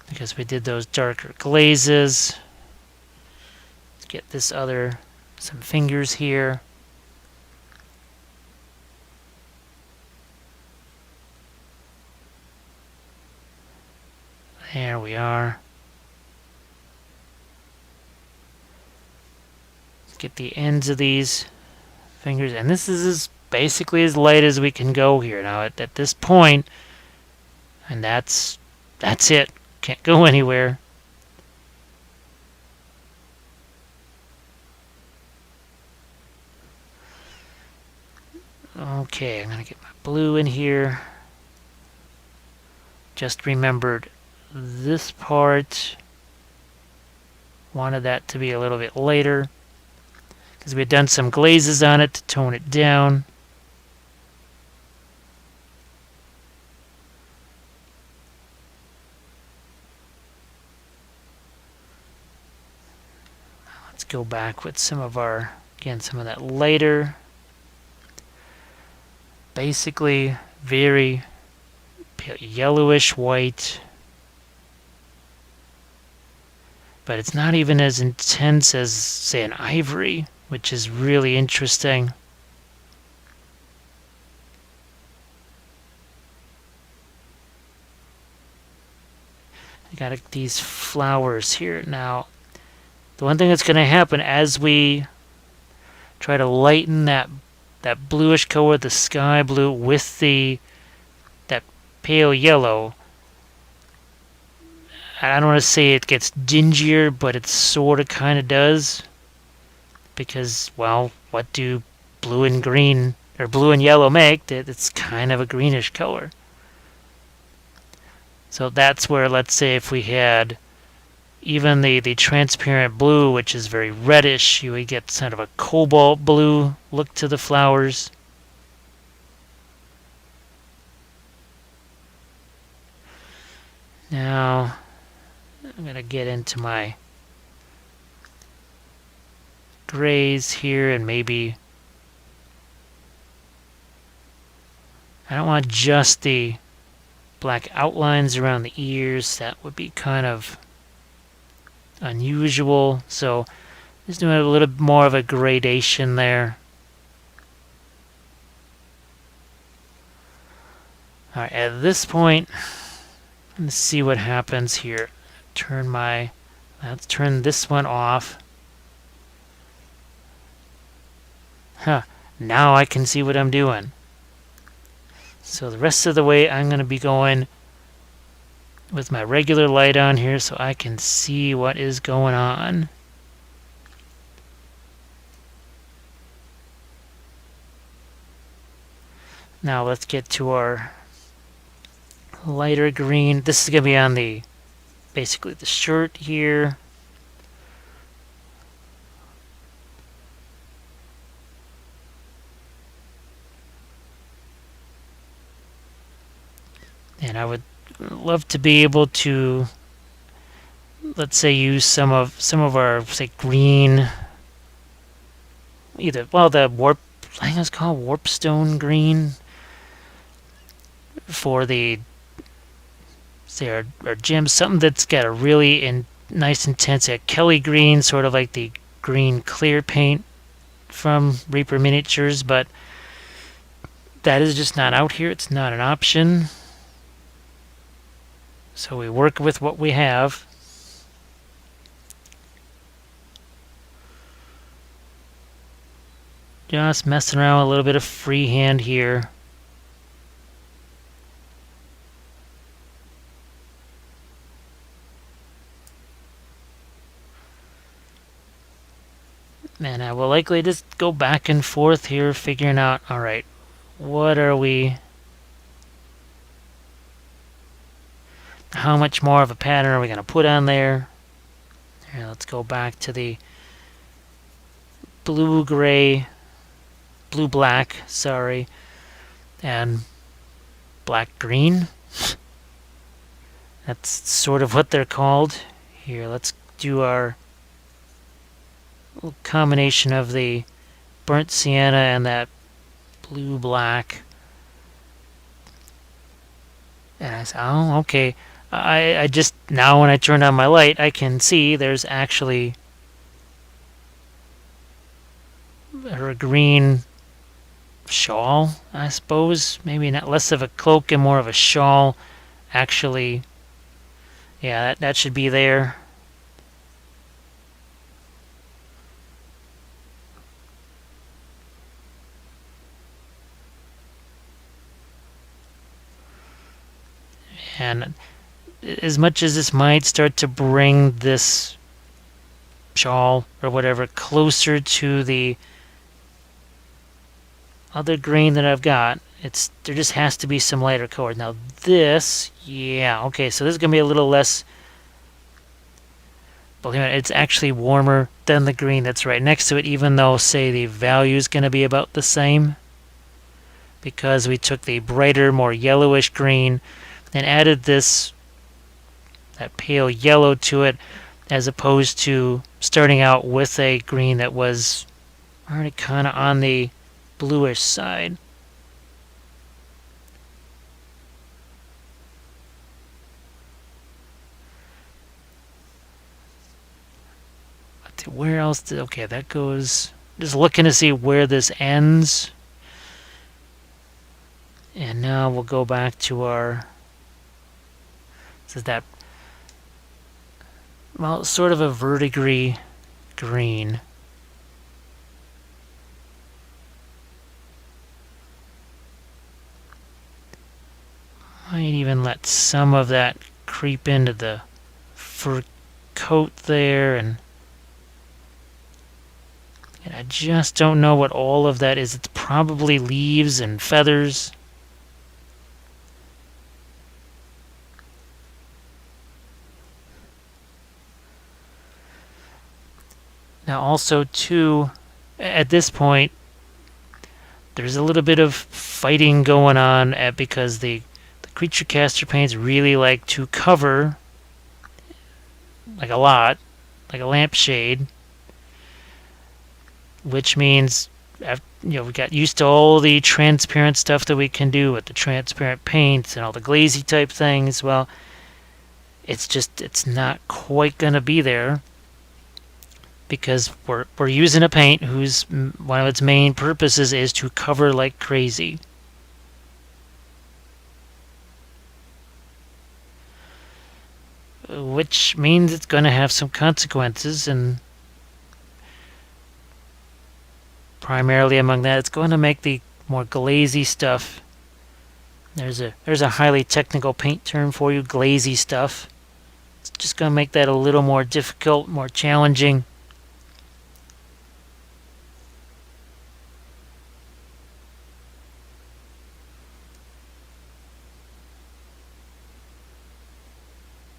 because we did those darker glazes. Let's get this some fingers here. There we are. Let's get the ends of these fingers, and this is basically as light as we can go here now at this point, and that's it. Can't go anywhere. Okay, I'm gonna get my blue in here. Just remembered this part. Wanted that to be a little bit later, because we had done some glazes on it to tone it down. Let's go back with some of that lighter, basically very pale yellowish white, but it's not even as intense as, say, an ivory, which is really interesting. I got these flowers here. Now, the one thing that's going to happen as we try to lighten that bluish color, the sky blue, with that pale yellow, I don't want to say it gets dingier, but it sort of kind of does. Because, well, what do blue and green, or blue and yellow make? It's kind of a greenish color. So that's where, let's say, if we had even the transparent blue, which is very reddish, you would get sort of a cobalt blue look to the flowers. Now, I'm going to get into my grays here, and maybe I don't want just the black outlines around the ears. That would be kind of unusual. So just doing a little more of a gradation there. Alright, at this point, let's see what happens here. Let's turn this one off. Now I can see what I'm doing. So the rest of the way I'm going to be going with my regular light on here so I can see what is going on. Now let's get to our lighter green. This is going to be on basically the shirt here. And I would love to be able to let's say use some of our, say, green, either, well, the warp, I think it's called warpstone green, for the, say, our gems, something that's got a really nice intense Kelly green, sort of like the green clear paint from Reaper Miniatures, but that is just not out here. It's not an option. So we work with what we have. Just messing around with a little bit of freehand here. And I will likely just go back and forth here, figuring out, alright, what are we... How much more of a pattern are we going to put on there? Here, let's go back to the blue-gray, blue-black, sorry, and black-green. That's sort of what they're called. Here, let's do our little combination of the burnt sienna and that blue-black. And I said, oh, okay. I just, now when I turn on my light, I can see there's actually her green shawl, I suppose. Maybe not, less of a cloak and more of a shawl. Actually, yeah, that should be there. And as much as this might start to bring this shawl or whatever closer to the other green that I've got, there just has to be some lighter color. Now this, yeah, okay, so this is going to be a little less, believe it, it's actually warmer than the green that's right next to it, even though, say, the value is going to be about the same, because we took the brighter, more yellowish green and added that pale yellow to it, as opposed to starting out with a green that was already kind of on the bluish side. But where else okay, that goes, just looking to see where this ends. And now we'll go back to our, this is that, well, sort of a verdigris green. Might even let some of that creep into the fur coat there, and I just don't know what all of that is. It's probably leaves and feathers. Now also too, at this point, there's a little bit of fighting going on because the creature caster paints really like to cover, like a lot, like a lampshade, which means, we got used to all the transparent stuff that we can do with the transparent paints and all the glazy type things. Well, it's not quite going to be there, because we're using a paint whose one of its main purposes is to cover like crazy. Which means it's going to have some consequences, and primarily among that, it's going to make the more glazy stuff. There's a highly technical paint term for you, glazy stuff. It's just going to make that a little more difficult, more challenging.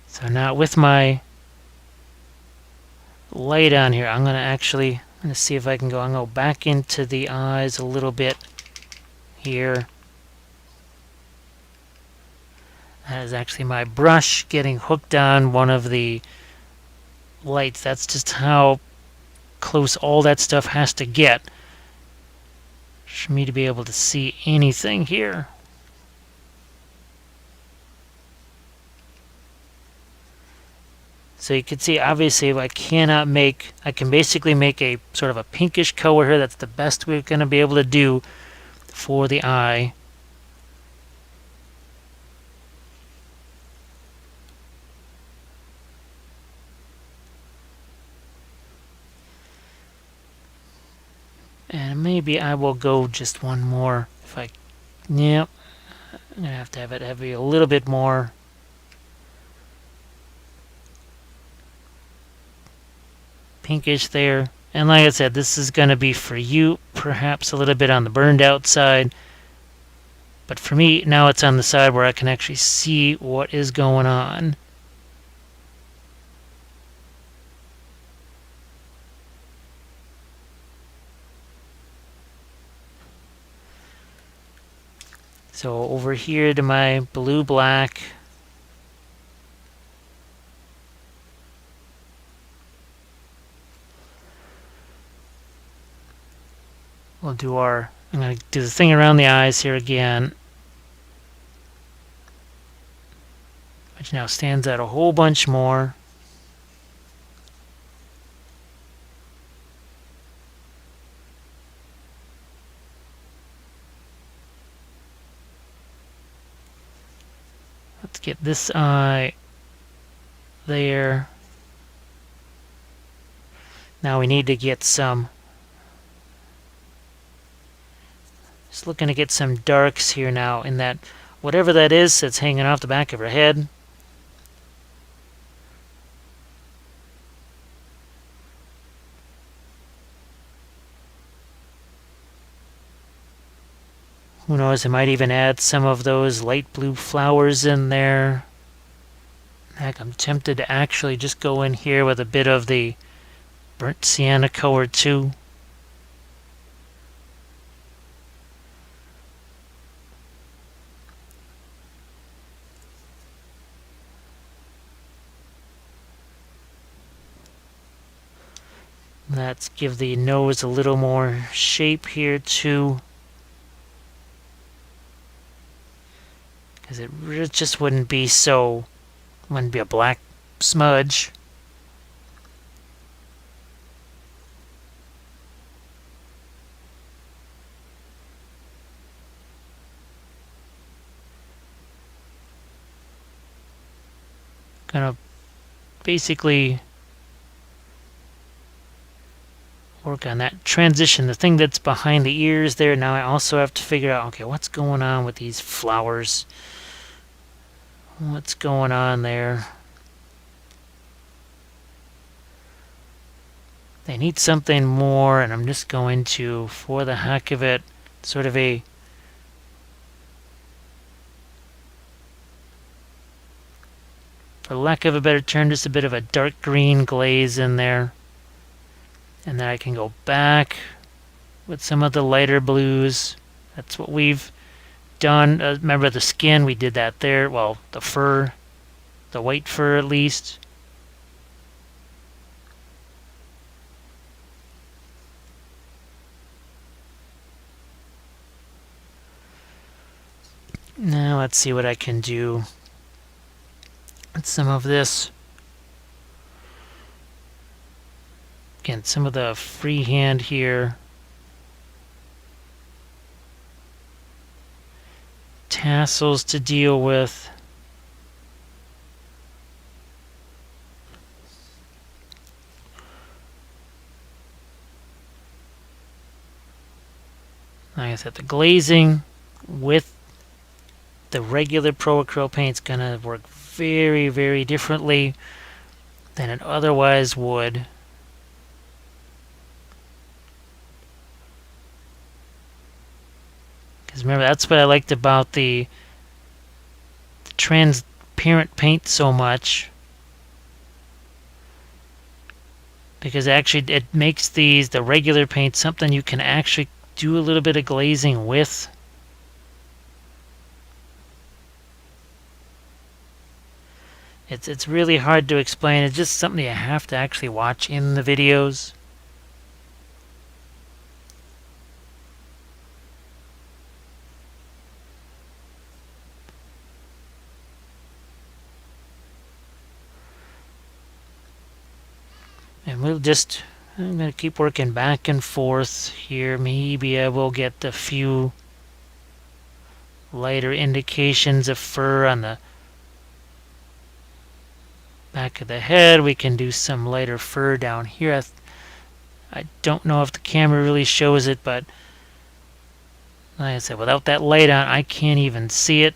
So now with my light on here, I'm going to see if I can go. I'm going to go back into the eyes a little bit here. That is actually my brush getting hooked on one of the lights. That's just how close all that stuff has to get for me to be able to see anything here. So you can see, obviously, I can basically make a sort of a pinkish color here. That's the best we're going to be able to do for the eye. And maybe I will go just one more. Yeah, I'm going to have it heavy a little bit more. Pinkish there. And like I said, this is going to be for you, perhaps a little bit on the burned out side. But for me, now it's on the side where I can actually see what is going on. So over here to my blue-black. I'm going to do the thing around the eyes here again. Which now stands out a whole bunch more. Let's get this eye there. Now we need to get some. Just looking to get some darks here now in that, whatever that is that's hanging off the back of her head. Who knows, I might even add some of those light blue flowers in there. Heck, I'm tempted to actually just go in here with a bit of the burnt sienna color too. Let's give the nose a little more shape here too. Because it just wouldn't be a black smudge. Gonna basically work on that transition, the thing that's behind the ears there. Now I also have to figure out, okay, what's going on with these flowers? What's going on there? They need something more, and I'm just going to, for the heck of it, sort of a for lack of a better term, just a bit of a dark green glaze in there. And then I can go back with some of the lighter blues. That's what we've done. Remember the skin, we did that there. Well, the fur, the white fur at least. Now let's see what I can do with some of this. Again, some of the freehand here. Tassels to deal with. Like I said, the glazing with the regular ProAcryl paint is going to work very, very differently than it otherwise would. Because remember, that's what I liked about the transparent paint so much. Because actually it makes the regular paint something you can actually do a little bit of glazing with. It's really hard to explain. It's just something you have to actually watch in the videos. And I'm going to keep working back and forth here. Maybe I will get a few lighter indications of fur on the back of the head. We can do some lighter fur down here. I don't know if the camera really shows it, but like I said, without that light on, I can't even see it.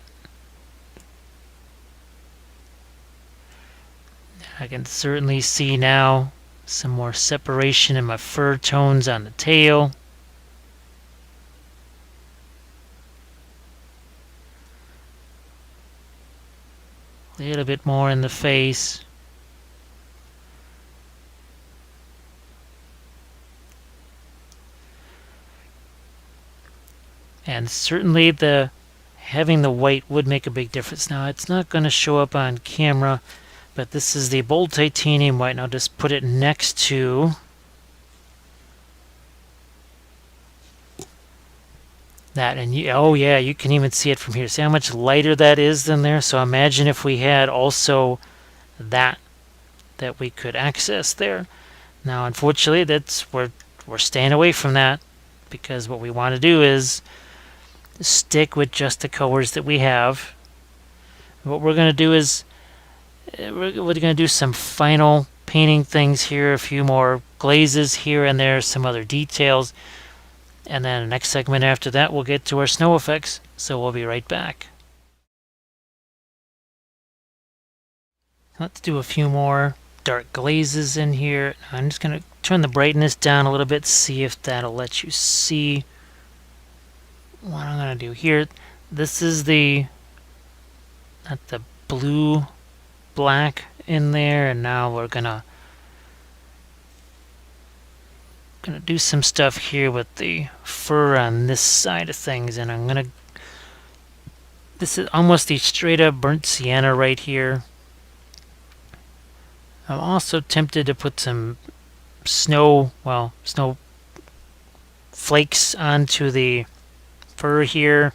I can certainly see now some more separation in my fur tones on the tail. A little bit more in the face. And certainly having the white would make a big difference. Now it's not going to show up on camera, but this is the bold titanium white. Now just put it next to that, and oh yeah, you can even see it from here. See how much lighter that is than there? So imagine if we had also that we could access there. Now unfortunately we're staying away from that, because what we want to do is stick with just the colors that we have. What we're going to do is we're going to do some final painting things here, a few more glazes here and there, some other details, and then the next segment after that we'll get to our snow effects. So we'll be right back. Let's do a few more dark glazes in here. I'm just going to turn the brightness down a little bit, see if that'll let you see what I'm going to do here. This is not the blue black in there, and now we're gonna do some stuff here with the fur on this side of things, and this is almost the straight up burnt sienna right here. I'm also tempted to put some snow flakes onto the fur here,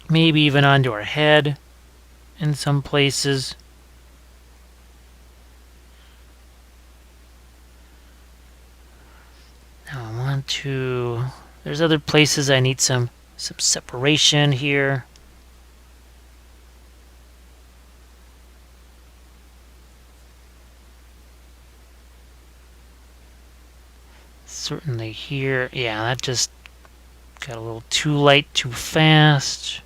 maybe even onto her head in some places. Now I want to, there's other places I need some separation here. Certainly here, yeah, that just got a little too light, too fast.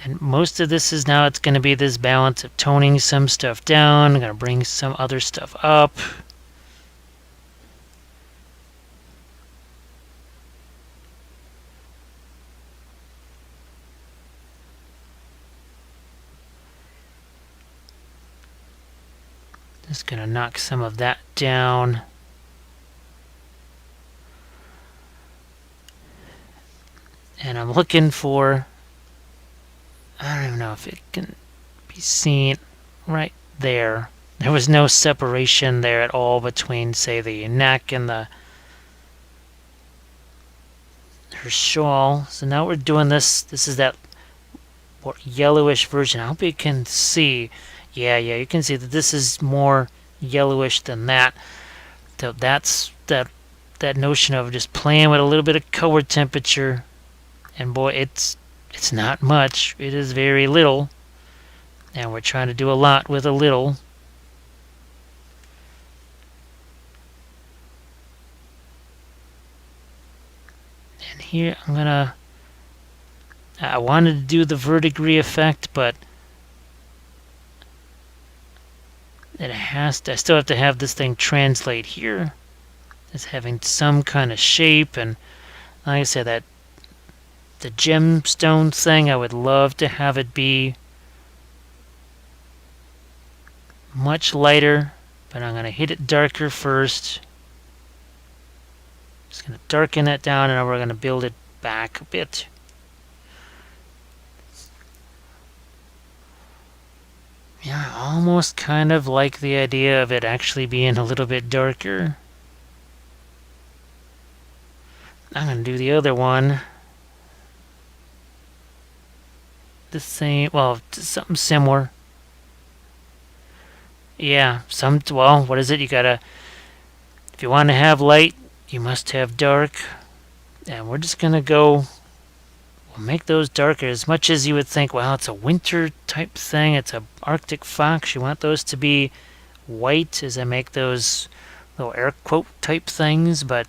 And most of this is now, it's going to be this balance of toning some stuff down. I'm going to bring some other stuff up. Just going to knock some of that down. And I'm looking for, I don't even know if it can be seen right there. There was no separation there at all between, say, the neck and her shawl. So now we're doing this. This is that more yellowish version. I hope you can see. Yeah, you can see that this is more yellowish than that. So that's that notion of just playing with a little bit of color temperature. And boy, it's not much. It is very little. And we're trying to do a lot with a little. And here I wanted to do the verdigris effect, but I still have to have this thing translate here as having some kind of shape. And like I said, that the gemstone thing, I would love to have it be much lighter, but I'm going to hit it darker first. Just going to darken that down, and then we're going to build it back a bit. Yeah, I almost kind of like the idea of it actually being a little bit darker. I'm going to do the other one. The same, well, something similar. Yeah, well, what is it? You gotta, if you want to have light, you must have dark. And we're just going to go, we'll make those darker as much as you would think, well, it's a winter type thing. It's a Arctic fox. You want those to be white as I make those little air quote type things, but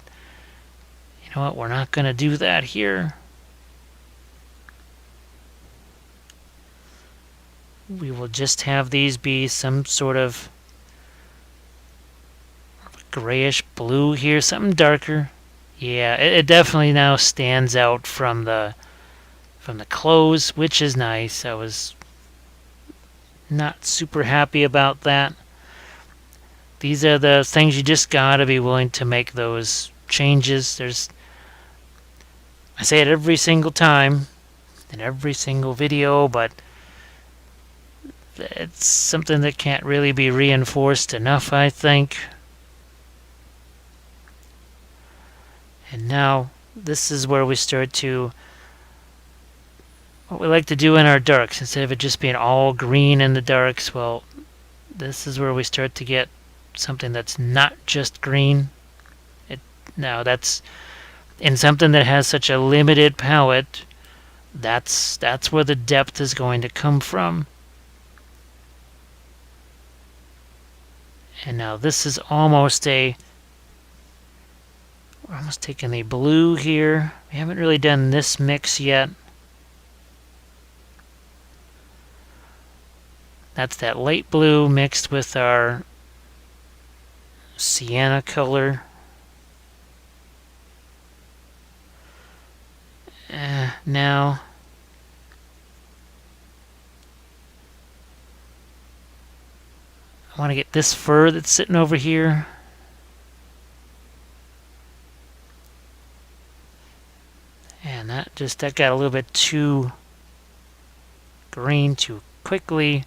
you know what? We're not going to do that here. We will just have these be some sort of grayish blue here, something darker. Yeah, it definitely now stands out from the clothes, which is nice. I was not super happy about that. These are the things you just gotta be willing to make those changes. I say it every single time in every single video, but it's something that can't really be reinforced enough, I think. And now this is where we start to, what we like to do in our darks, instead of it just being all green in the darks, well, this is where we start to get something that's not just green. Now that's in something that has such a limited palette, that's where the depth is going to come from. And now this is almost we're almost taking the blue here. We haven't really done this mix yet. That's that light blue mixed with our sienna color. Now I want to get this fur that's sitting over here. And that got a little bit too green too quickly.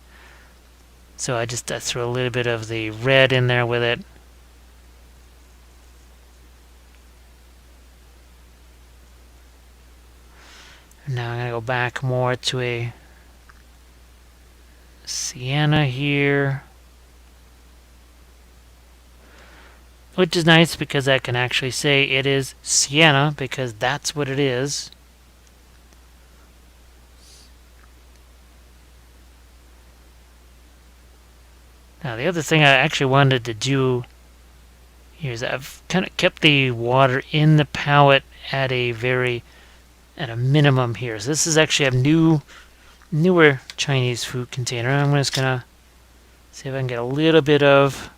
So I threw a little bit of the red in there with it. Now I'm going to go back more to a sienna here. Which is nice because I can actually say it is sienna because that's what it is. Now the other thing I actually wanted to do here is I've kind of kept the water in the palette at a minimum here. So this is actually a newer Chinese food container. I'm just gonna see if I can get a little bit of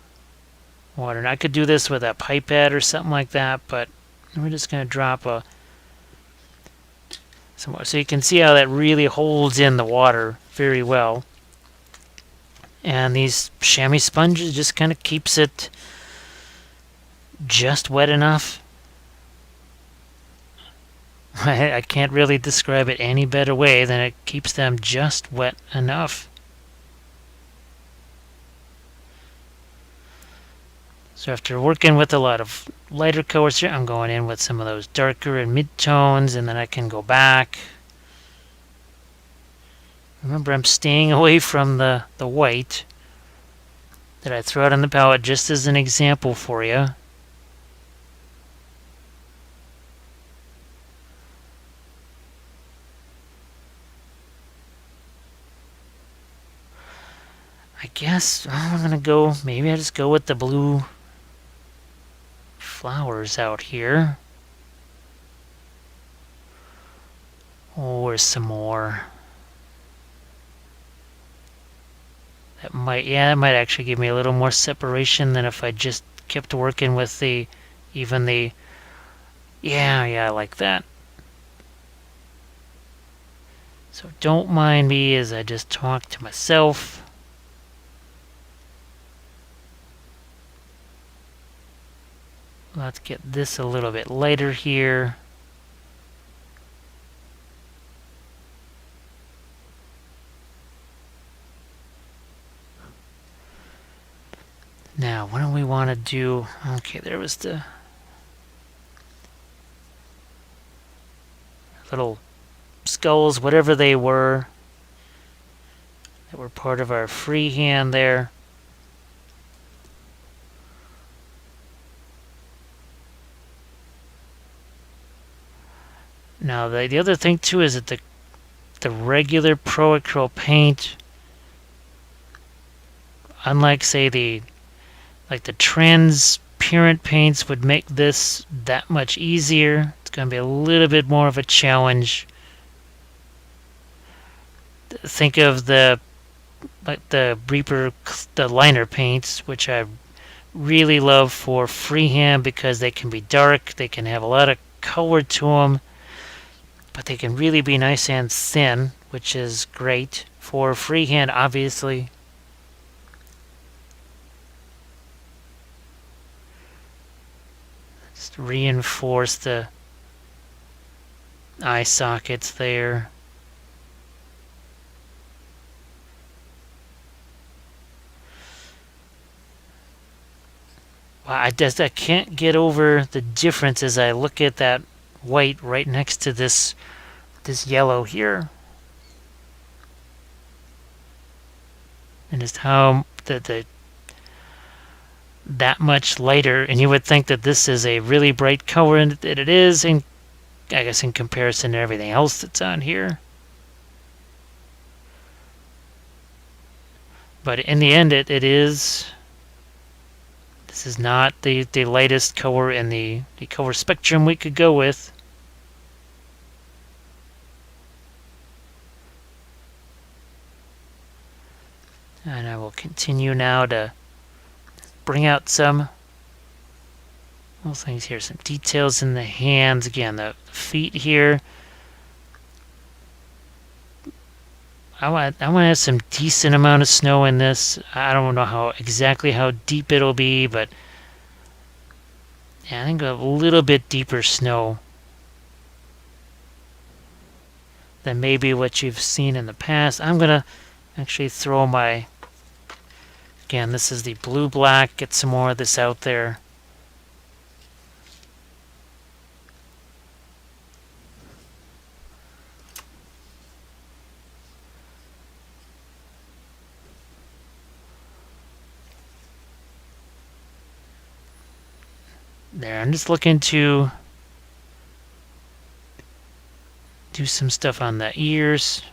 water. And I could do this with a pipette or something like that, but we're just gonna drop some more. So you can see how that really holds in the water very well. And these chamois sponges just kind of keeps it just wet enough. I can't really describe it any better way than it keeps them just wet enough. So after working with a lot of lighter colors here, I'm going in with some of those darker and mid-tones, and then I can go back. Remember, I'm staying away from the white that I threw out on the palette just as an example for you. I guess I'm going to go, maybe I just go with the blue flowers out here. Or some more. That might actually give me a little more separation than if I just kept working with yeah, I like that. So don't mind me as I just talk to myself. Let's get this a little bit lighter here. Now, what do we want to do? Okay, there was the little skulls, whatever they were, that were part of our freehand there. Now, the other thing too is that the regular ProAcryl paint, unlike say the transparent paints, would make this that much easier. It's going to be a little bit more of a challenge. Think of the Reaper, the liner paints, which I really love for freehand because they can be dark, they can have a lot of color to them, but they can really be nice and thin, which is great for freehand, obviously. Just reinforce the eye sockets there. Wow, I can't get over the difference as I look at that white right next to this yellow here. And just how that much lighter, and you would think that this is a really bright color, and that it is, I guess in comparison to everything else that's on here. But in the end, it is. This is not the lightest color in the color spectrum we could go with. And I will continue now to bring out some little things here, some details in the hands. Again, the feet here. I want to have some decent amount of snow in this. I don't know exactly how deep it'll be, but yeah, I think a little bit deeper snow than maybe what you've seen in the past. I'm gonna actually throw my, again, this is the blue-black, get some more of this out there. There, I'm just looking to do some stuff on the ears.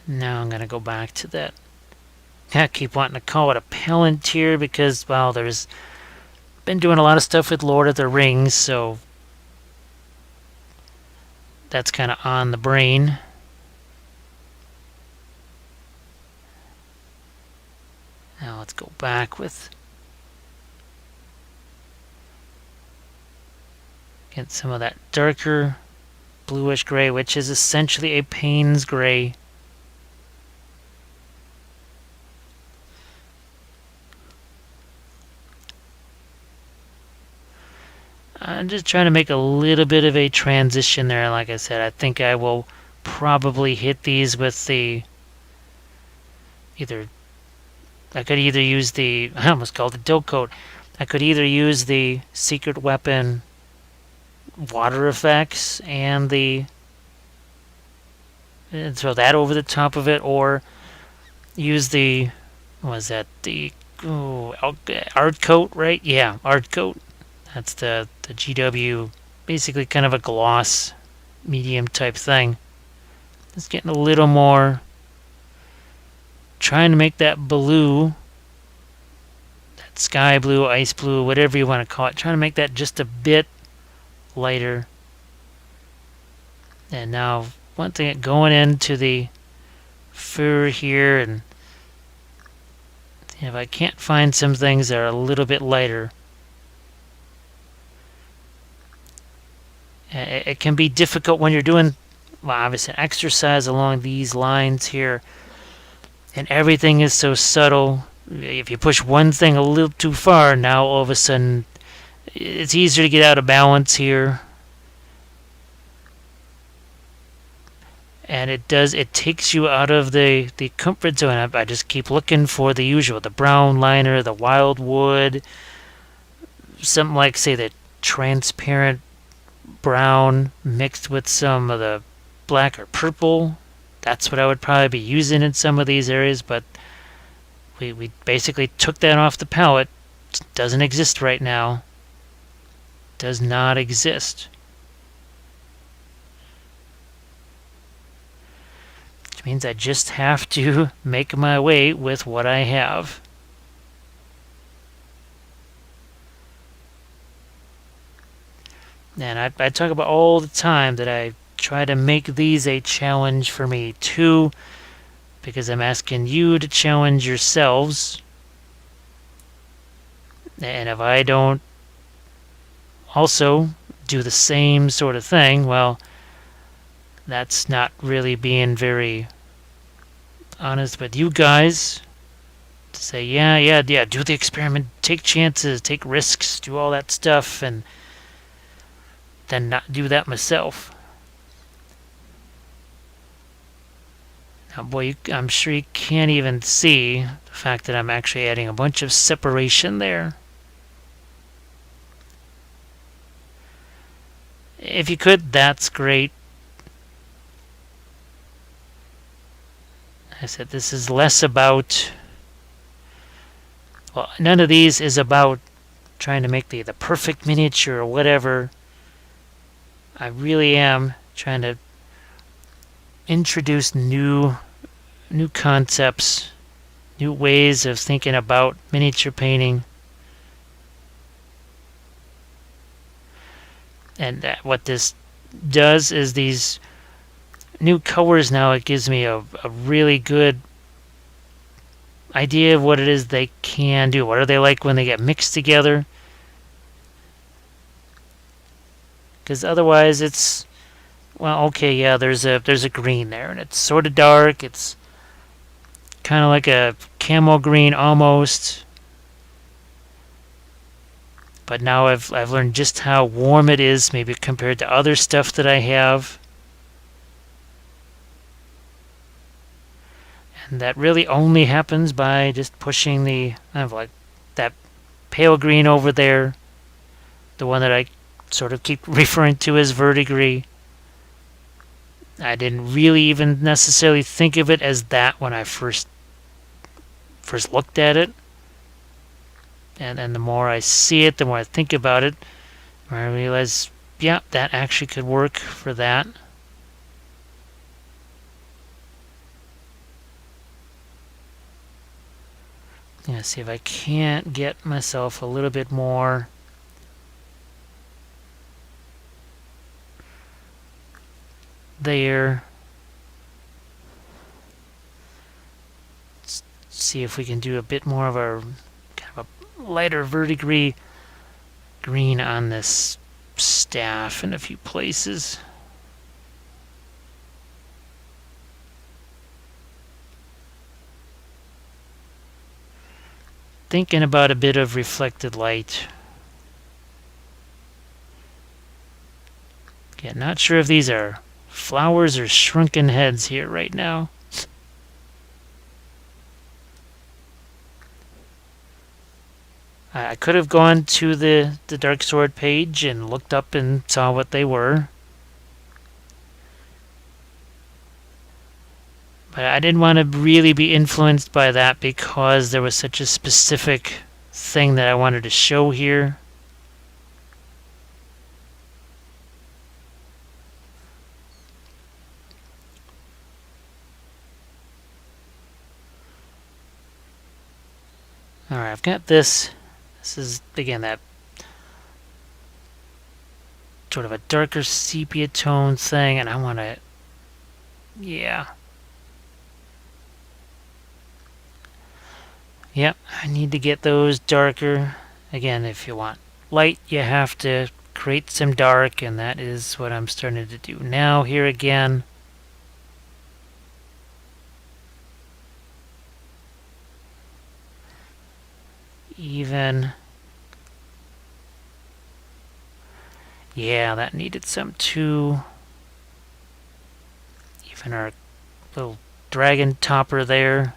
Now I'm going to go back to that. I keep wanting to call it a Palantir because, well, there's been doing a lot of stuff with Lord of the Rings, so that's kind of on the brain. Now let's go back with, get some of that darker bluish gray, which is essentially a Payne's gray. I'm just trying to make a little bit of a transition there. Like I said, I think I will probably hit these with the I could either use the, I almost called it Dope Coat. I could either use the Secret Weapon water effects and throw that over the top of it, or use the, what was that, the Art Coat, right? Yeah, Art Coat. That's the GW, basically kind of a gloss medium type thing. It's getting a little more, trying to make that blue, that sky blue, ice blue, whatever you want to call it, trying to make that just a bit lighter. And now one thing going into the fur here, and if I can't find some things that are a little bit lighter, it can be difficult when you're doing, well, obviously exercise along these lines here, and everything is so subtle. If you push one thing a little too far, now all of a sudden it's easier to get out of balance here. And it takes you out of the comfort zone. I just keep looking for the usual, the brown liner, the wildwood, something like, say, the transparent brown mixed with some of the black or purple. That's what I would probably be using in some of these areas, but we basically took that off the palette. It doesn't exist right now. Does not exist. Which means I just have to make my way with what I have. And I talk about all the time that I try to make these a challenge for me too, because I'm asking you to challenge yourselves. And if I don't also do the same sort of thing, well, that's not really being very honest with you guys. To say, yeah, do the experiment, take chances, take risks, do all that stuff, and then not do that myself. Now, boy, I'm sure you can't even see the fact that I'm actually adding a bunch of separation there. If you could, that's great. I said this is less about... Well, none of these is about trying to make the perfect miniature or whatever. I really am trying to introduce new concepts, new ways of thinking about miniature painting. And what this does is these new colors now, it gives me a really good idea of what it is they can do. What are they like when they get mixed together? Because otherwise it's, well, okay, yeah, there's a green there, and it's sort of dark. It's kind of like a camel green almost. But now I've learned just how warm it is, maybe compared to other stuff that I have. And that really only happens by just pushing the, I have like that pale green over there, the one that I sort of keep referring to as verdigris. I didn't really even necessarily think of it as that when I first looked at it. And the more I see it, the more I think about it, the more I realize, yeah, that actually could work for that. Yeah, see if I can't get myself a little bit more there. Let's see if we can do a bit more of a kind of a lighter verdigris green on this staff in a few places. Thinking about a bit of reflected light. Yeah, not sure if these are flowers or shrunken heads here right now. I could have gone to the Dark Sword page and looked up and saw what they were. But I didn't want to really be influenced by that because there was such a specific thing that I wanted to show here. Alright, I've got this. This is, again, that sort of a darker sepia tone thing, and I want to, yeah. Yep, I need to get those darker. Again, if you want light, you have to create some dark, and that is what I'm starting to do now here again. Even, yeah, that needed some too. And our little dragon topper there.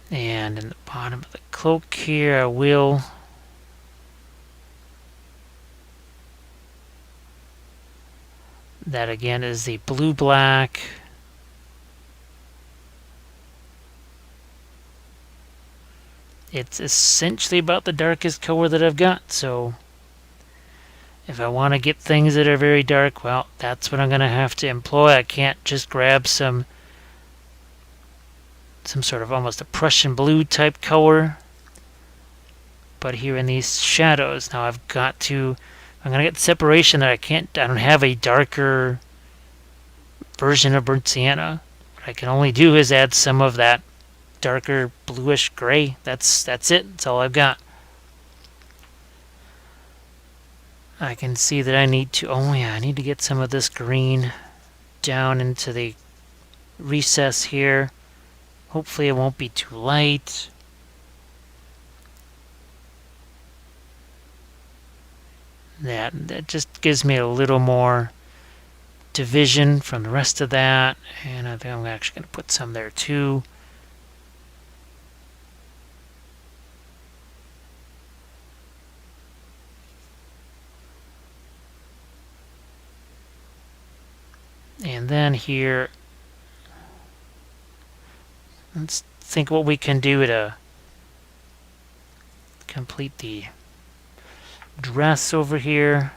And in the bottom of the cloak here, I will that again is the blue-black. It's essentially about the darkest color that I've got, so if I want to get things that are very dark, well, that's what I'm going to have to employ. I can't just grab some sort of almost a Prussian blue type color. But here in these shadows, now I'm going to get separation that I don't have a darker version of burnt sienna. What I can only do is add some of that darker bluish gray. That's it. That's all I've got. I can see that I need to get some of this green down into the recess here. Hopefully it won't be too light. That just gives me a little more division from the rest of that. And I think I'm actually going to put some there too. And then here, let's think what we can do to complete the dress over here.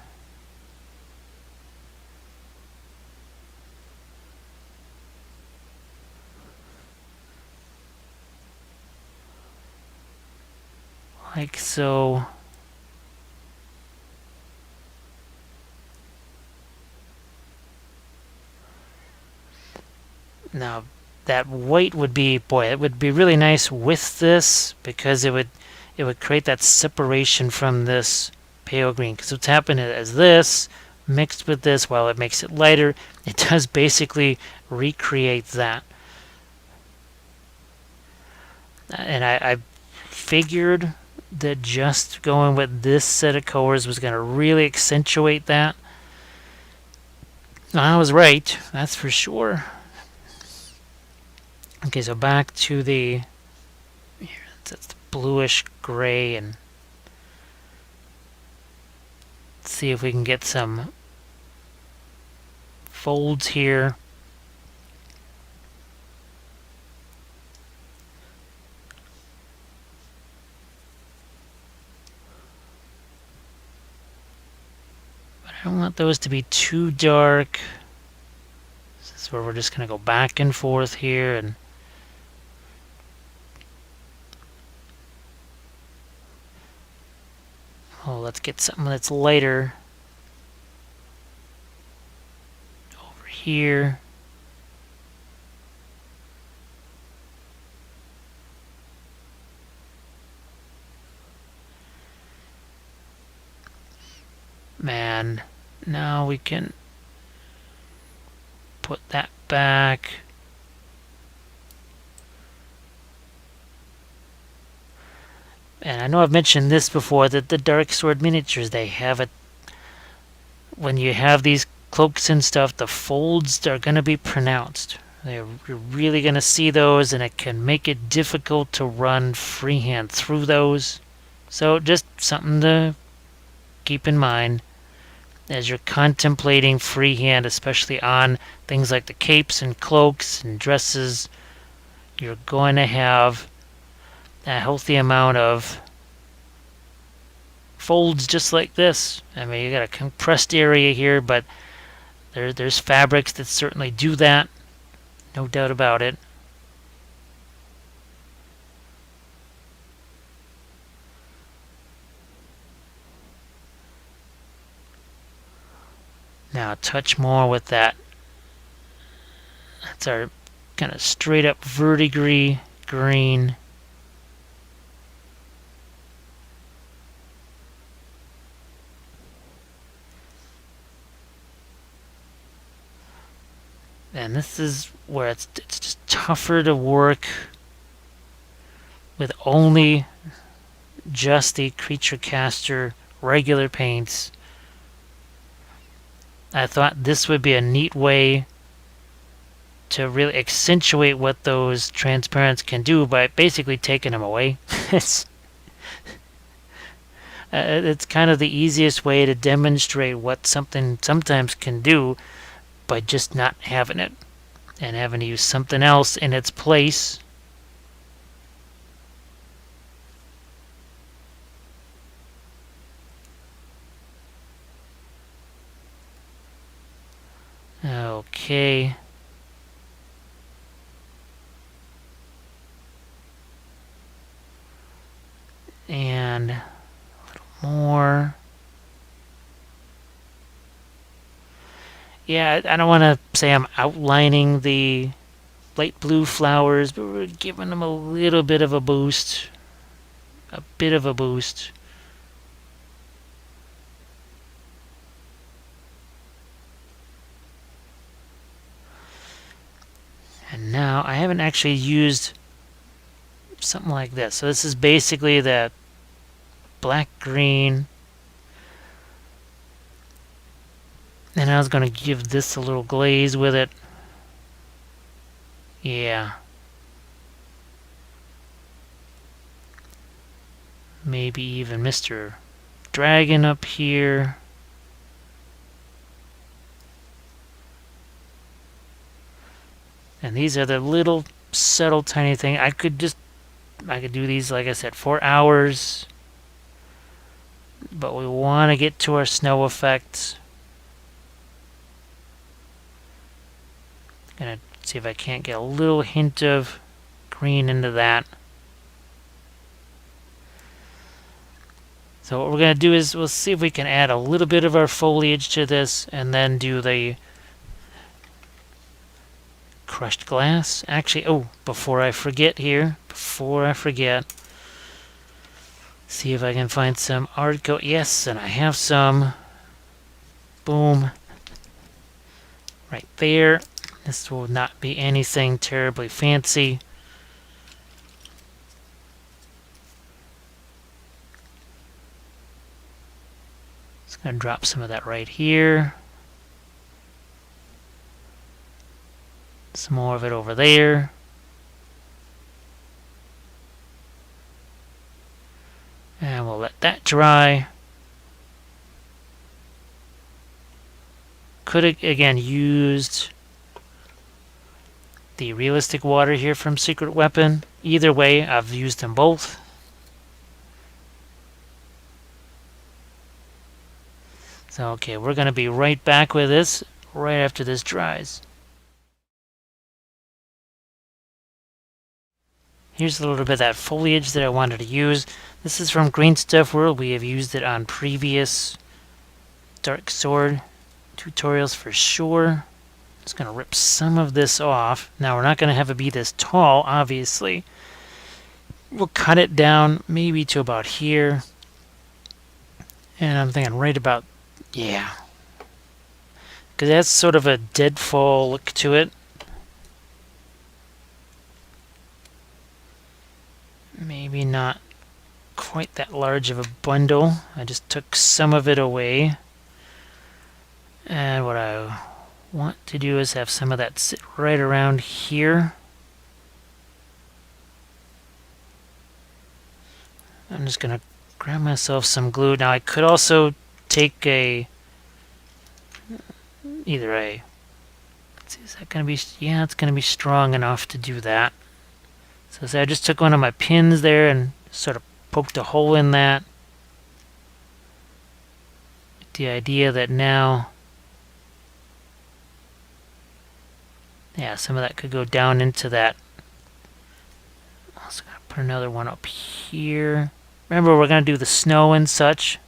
Like so. Now, that white would be, boy, it would be really nice with this because it would create that separation from this pale green. Because what's happened is this mixed with this, while it makes it lighter, it does basically recreate that. And I figured that just going with this set of colors was going to really accentuate that. I was right, that's for sure. Okay, so back to the that's the bluish gray, and see if we can get some folds here. But I don't want those to be too dark. This is where we're just going to go back and forth here, and let's get something that's lighter over here. Man, now we can put that back. And I know I've mentioned this before, that the Dark Sword miniatures, they have it. When you have these cloaks and stuff, the folds are going to be pronounced. You're really going to see those, and it can make it difficult to run freehand through those. So just something to keep in mind as you're contemplating freehand, especially on things like the capes and cloaks and dresses. You're going to have a healthy amount of folds just like this. I mean, you got a compressed area here, but there's fabrics that certainly do that. No doubt about it. Now a touch more with that. That's our kind of straight up verdigris green. And this is where it's just tougher to work with only just the creature caster regular paints. I thought this would be a neat way to really accentuate what those transparents can do by basically taking them away. it's kind of the easiest way to demonstrate what something sometimes can do by just not having it and having to use something else in its place. Okay. And a little more. Yeah, I don't want to say I'm outlining the light blue flowers, but we're giving them a little bit of a boost. A bit of a boost. And now I haven't actually used something like this. So this is basically that black-green. And I was going to give this a little glaze with it. Yeah. Maybe even Mr. Dragon up here. And these are the little subtle tiny thing. I could do these, like I said, 4 hours. But we want to get to our snow effect. Gonna see if I can't get a little hint of green into that. So what we're going to do is we'll see if we can add a little bit of our foliage to this and then do the crushed glass. Actually, before I forget, see if I can find some art go. Yes, and I have some. Boom. Right there. This will not be anything terribly fancy. Just going to drop some of that right here. Some more of it over there. And we'll let that dry. Could have, again, used the realistic water here from Secret Weapon. Either way, I've used them both. So, okay, we're going to be right back with this right after this dries. Here's a little bit of that foliage that I wanted to use. This is from Green Stuff World. We have used it on previous Dark Sword tutorials for sure. Just going to rip some of this off. Now, we're not going to have it be this tall, obviously. We'll cut it down maybe to about here. And I'm thinking right about, yeah. Because that's sort of a deadfall look to it. Maybe not quite that large of a bundle. I just took some of it away. And what I want to do is have some of that sit right around here. I'm just going to grab myself some glue. Now I could also take is that going to be, yeah, it's going to be strong enough to do that. So I just took one of my pins there and sort of poked a hole in that. The idea that now, yeah, some of that could go down into that. Also, gotta put another one up here. Remember, we're going to do the snow and such.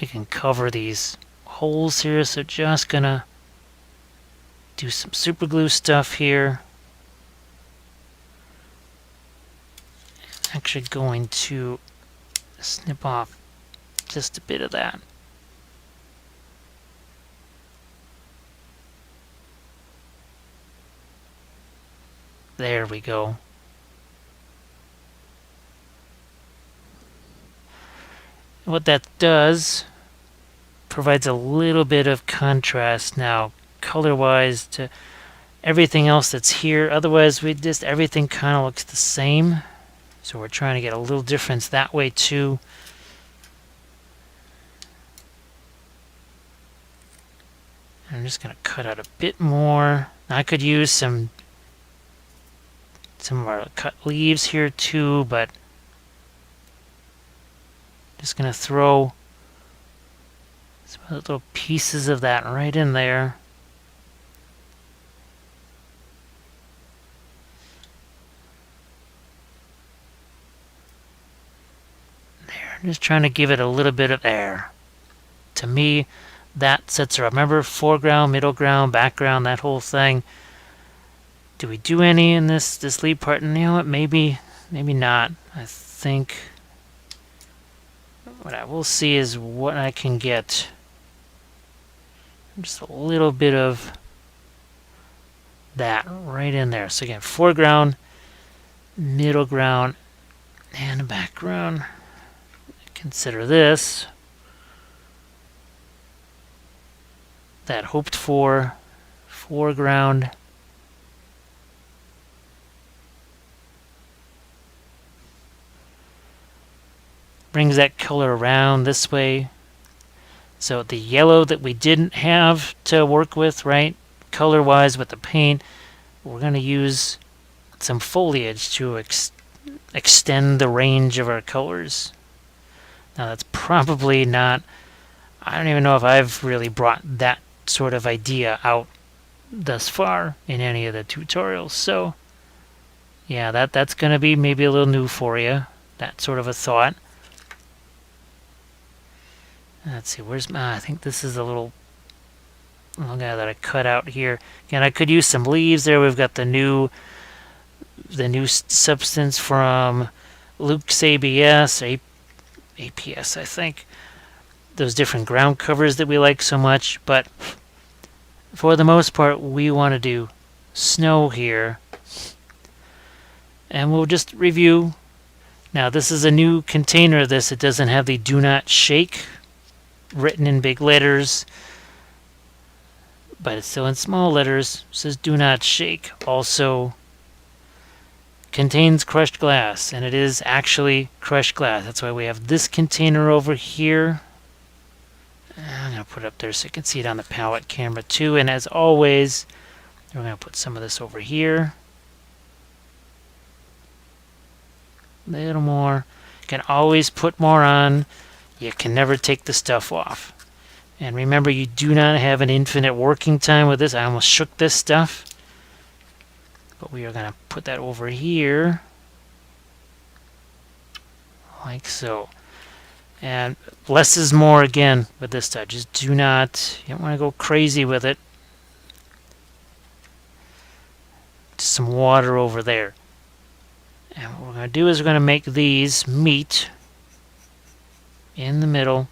We can cover these holes here, so just gonna do some super glue stuff here. Actually going to snip off just a bit of that. There we go. What that does, provides a little bit of contrast now, color-wise, to everything else that's here. Otherwise, everything kind of looks the same. So we're trying to get a little difference that way too. I'm just going to cut out a bit more. I could use some of our cut leaves here too, but just going to throw some little pieces of that right in there. There, I'm just trying to give it a little bit of air. To me, that sets her up. Remember, foreground, middle ground, background, that whole thing. Do we do any in this lead part? And you know what? Maybe not. I think what I will see is what I can get. Just a little bit of that right in there. So again, foreground, middle ground, and background. Consider this that hoped for foreground. Brings that color around this way. So the yellow that we didn't have to work with, right, color-wise with the paint, we're going to use some foliage to extend the range of our colors. Now that's probably not, I don't even know if I've really brought that sort of idea out thus far in any of the tutorials. So yeah, that's going to be maybe a little new for you, that sort of a thought. Let's see, where's my, I think this is a little guy that I cut out here. Again, I could use some leaves there. We've got the new substance from Luke's ABS, APS, I think. Those different ground covers that we like so much, but for the most part, we want to do snow here. And we'll just review. Now, this is a new container of this. It doesn't have the do not shake written in big letters, but it's still in small letters. It says do not shake. Also contains crushed glass, and it is actually crushed glass. That's why we have this container over here. I'm going to put it up there so you can see it on the palette camera too. And as always, we're going to put some of this over here. A little more. You can always put more on. You can never take the stuff off. And remember, you do not have an infinite working time with this. I almost shook this stuff. But we are going to put that over here. Like so. And less is more again with this stuff. Just do not, you don't want to go crazy with it. Just some water over there. And what we're going to do is we're going to make these meet in the middle.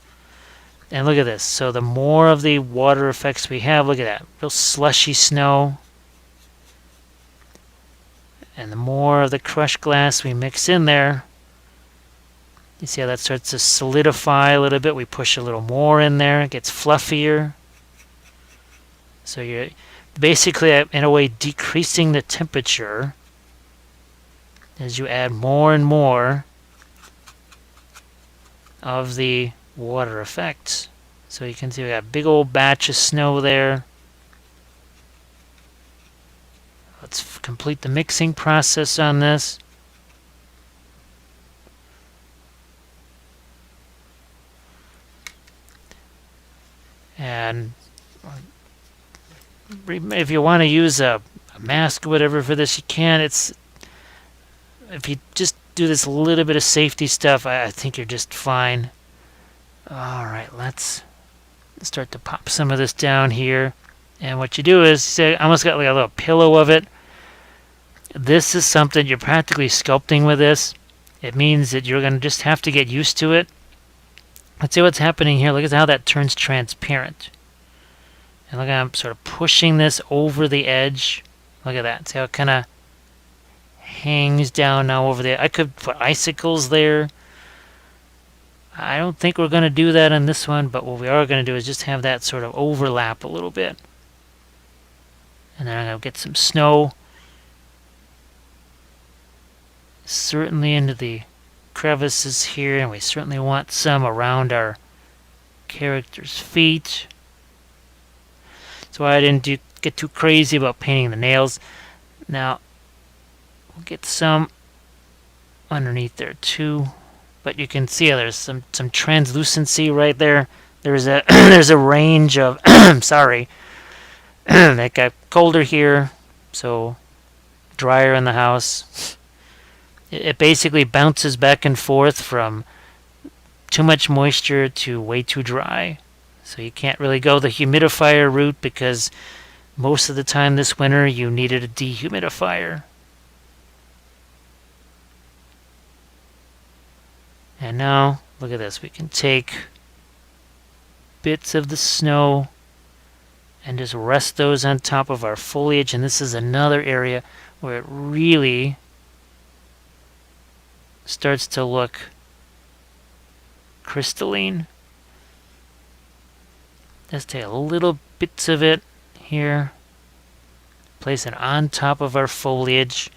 And look at this. So the more of the water effects we have, look at that. Real slushy snow. And the more of the crushed glass we mix in there, you see how that starts to solidify a little bit. We push a little more in there. It gets fluffier. So you're basically, in a way, decreasing the temperature as you add more and more of the water effects. So you can see we got a big old batch of snow there. Let's complete the mixing process on this. And if you want to use a mask or whatever for this, you can. If you just do this little bit of safety stuff, I think you're just fine. All right, let's start to pop some of this down here. And what you do is, I almost got like a little pillow of it. This is something you're practically sculpting with this. It means that you're going to just have to get used to it. Let's see what's happening here. Look at how that turns transparent. And look how I'm sort of pushing this over the edge. Look at that. See how it kind of hangs down now over there. I could put icicles there. I don't think we're going to do that on this one, but what we are going to do is just have that sort of overlap a little bit. And then I'm going to get some snow. Certainly into the crevices here, and we certainly want some around our character's feet. That's why I didn't get too crazy about painting the nails. Now, we'll get some underneath there too. But you can see there's some translucency right there. There's a there's a range of sorry. That got colder here, so drier in the house. It basically bounces back and forth from too much moisture to way too dry. So you can't really go the humidifier route because most of the time this winter you needed a dehumidifier. And now, look at this. We can take bits of the snow and just rest those on top of our foliage. And this is another area where it really starts to look crystalline. Just take a little bits of it here, place it on top of our foliage,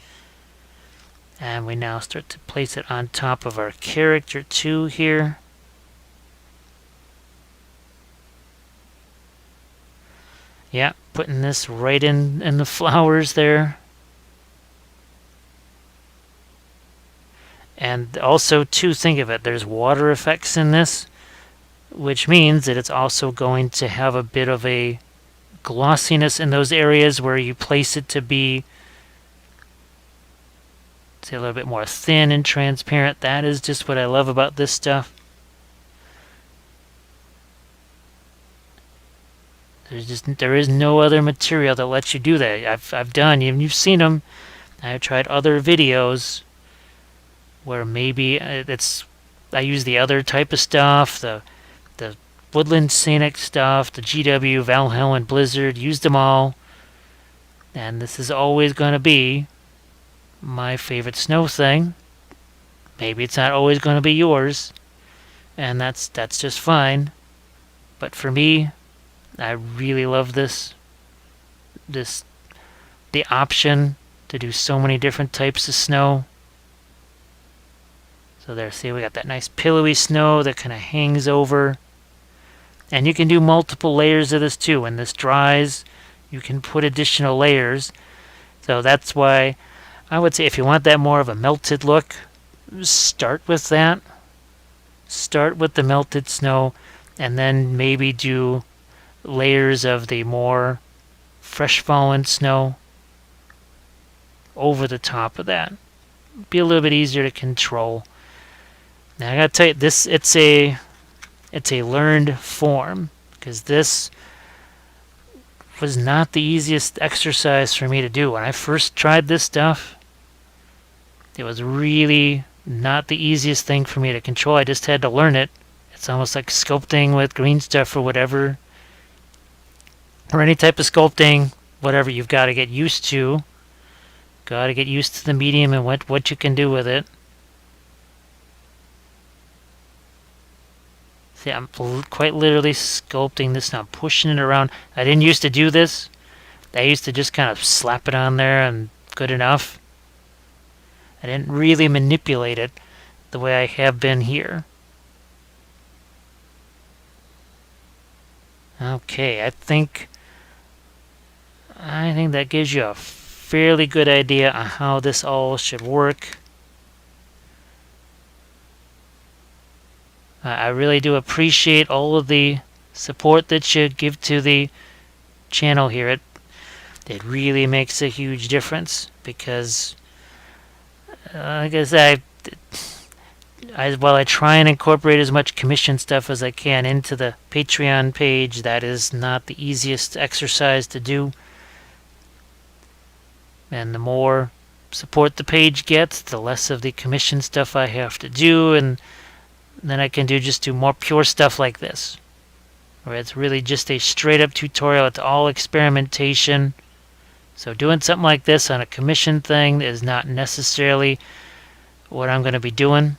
and we now start to place it on top of our character too here. Yeah, putting this right in the flowers there. And also, too, think of it, there's water effects in this, which means that it's also going to have a bit of a glossiness in those areas where you place it to be, say, a little bit more thin and transparent. That is just what I love about this stuff. There is no other material that lets you do that. I've done, you've seen them. I've tried other videos where maybe I use the other type of stuff, the Woodland Scenic stuff, the GW, Valhalla, and Blizzard, used them all. And this is always going to be my favorite snow thing. Maybe it's not always going to be yours, and that's just fine. But for me, I really love the option to do so many different types of snow. So there, see, we got that nice pillowy snow that kind of hangs over. And you can do multiple layers of this too. When this dries, you can put additional layers. So that's why I would say if you want that more of a melted look, start with that. Start with the melted snow, and then maybe do layers of the more fresh fallen snow over the top of that. Be a little bit easier to control. Now I gotta tell you, this it's a learned form, because this was not the easiest exercise for me to do. When I first tried this stuff, it was really not the easiest thing for me to control. I just had to learn it. It's almost like sculpting with green stuff or whatever, or any type of sculpting, whatever. You've got to get used to. Got to get used to the medium and what you can do with it. See, I'm quite literally sculpting this now, pushing it around. I didn't used to do this. I used to just kind of slap it on there and good enough. I didn't really manipulate it the way I have been here. Okay, I think that gives you a fairly good idea on how this all should work. I really do appreciate all of the support that you give to the channel here. It really makes a huge difference, because like I said, while I try and incorporate as much commission stuff as I can into the Patreon page, that is not the easiest exercise to do. And the more support the page gets, the less of the commission stuff I have to do, and then I can do more pure stuff like this, where it's really just a straight up tutorial. It's all experimentation, So doing something like this on a commission thing is not necessarily what I'm going to be doing.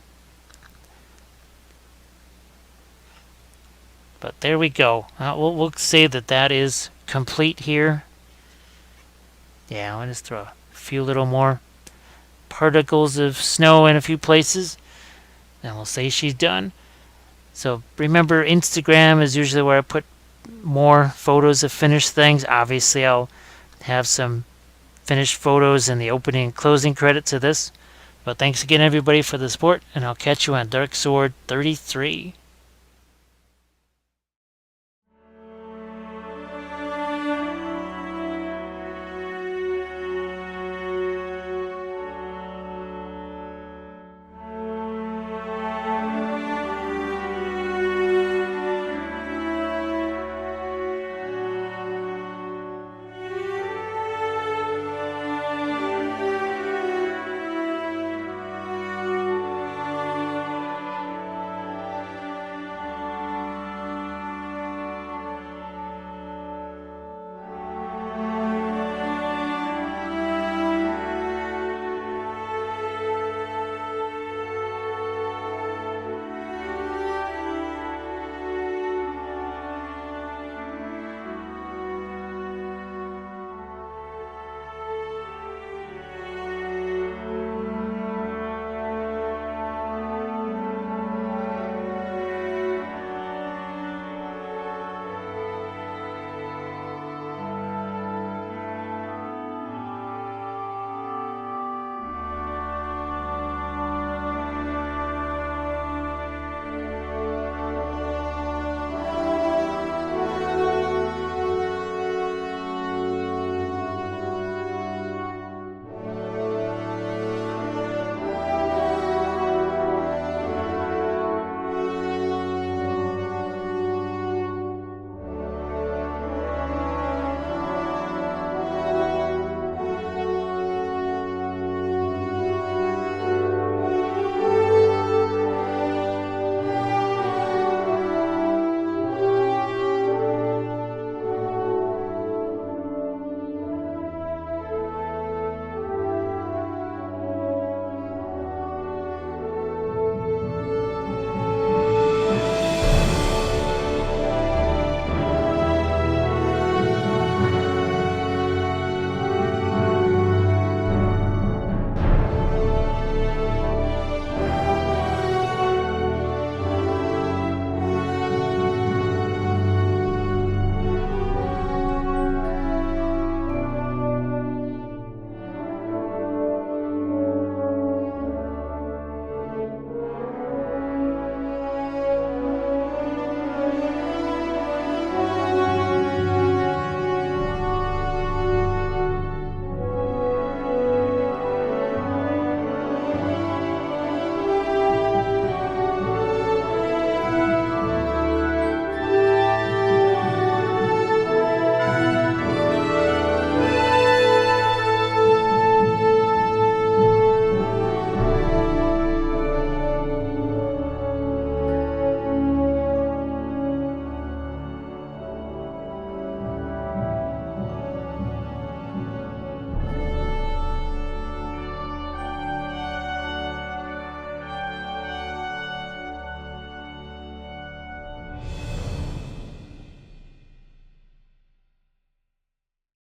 But there we go. We'll say that is complete here. Yeah, I'll just throw a few little more particles of snow in a few places. And we'll say she's done. So remember, Instagram is usually where I put more photos of finished things. Obviously, I'll have some finished photos in the opening and closing credits of this. But thanks again, everybody, for the support, and I'll catch you on Dark Sword 33.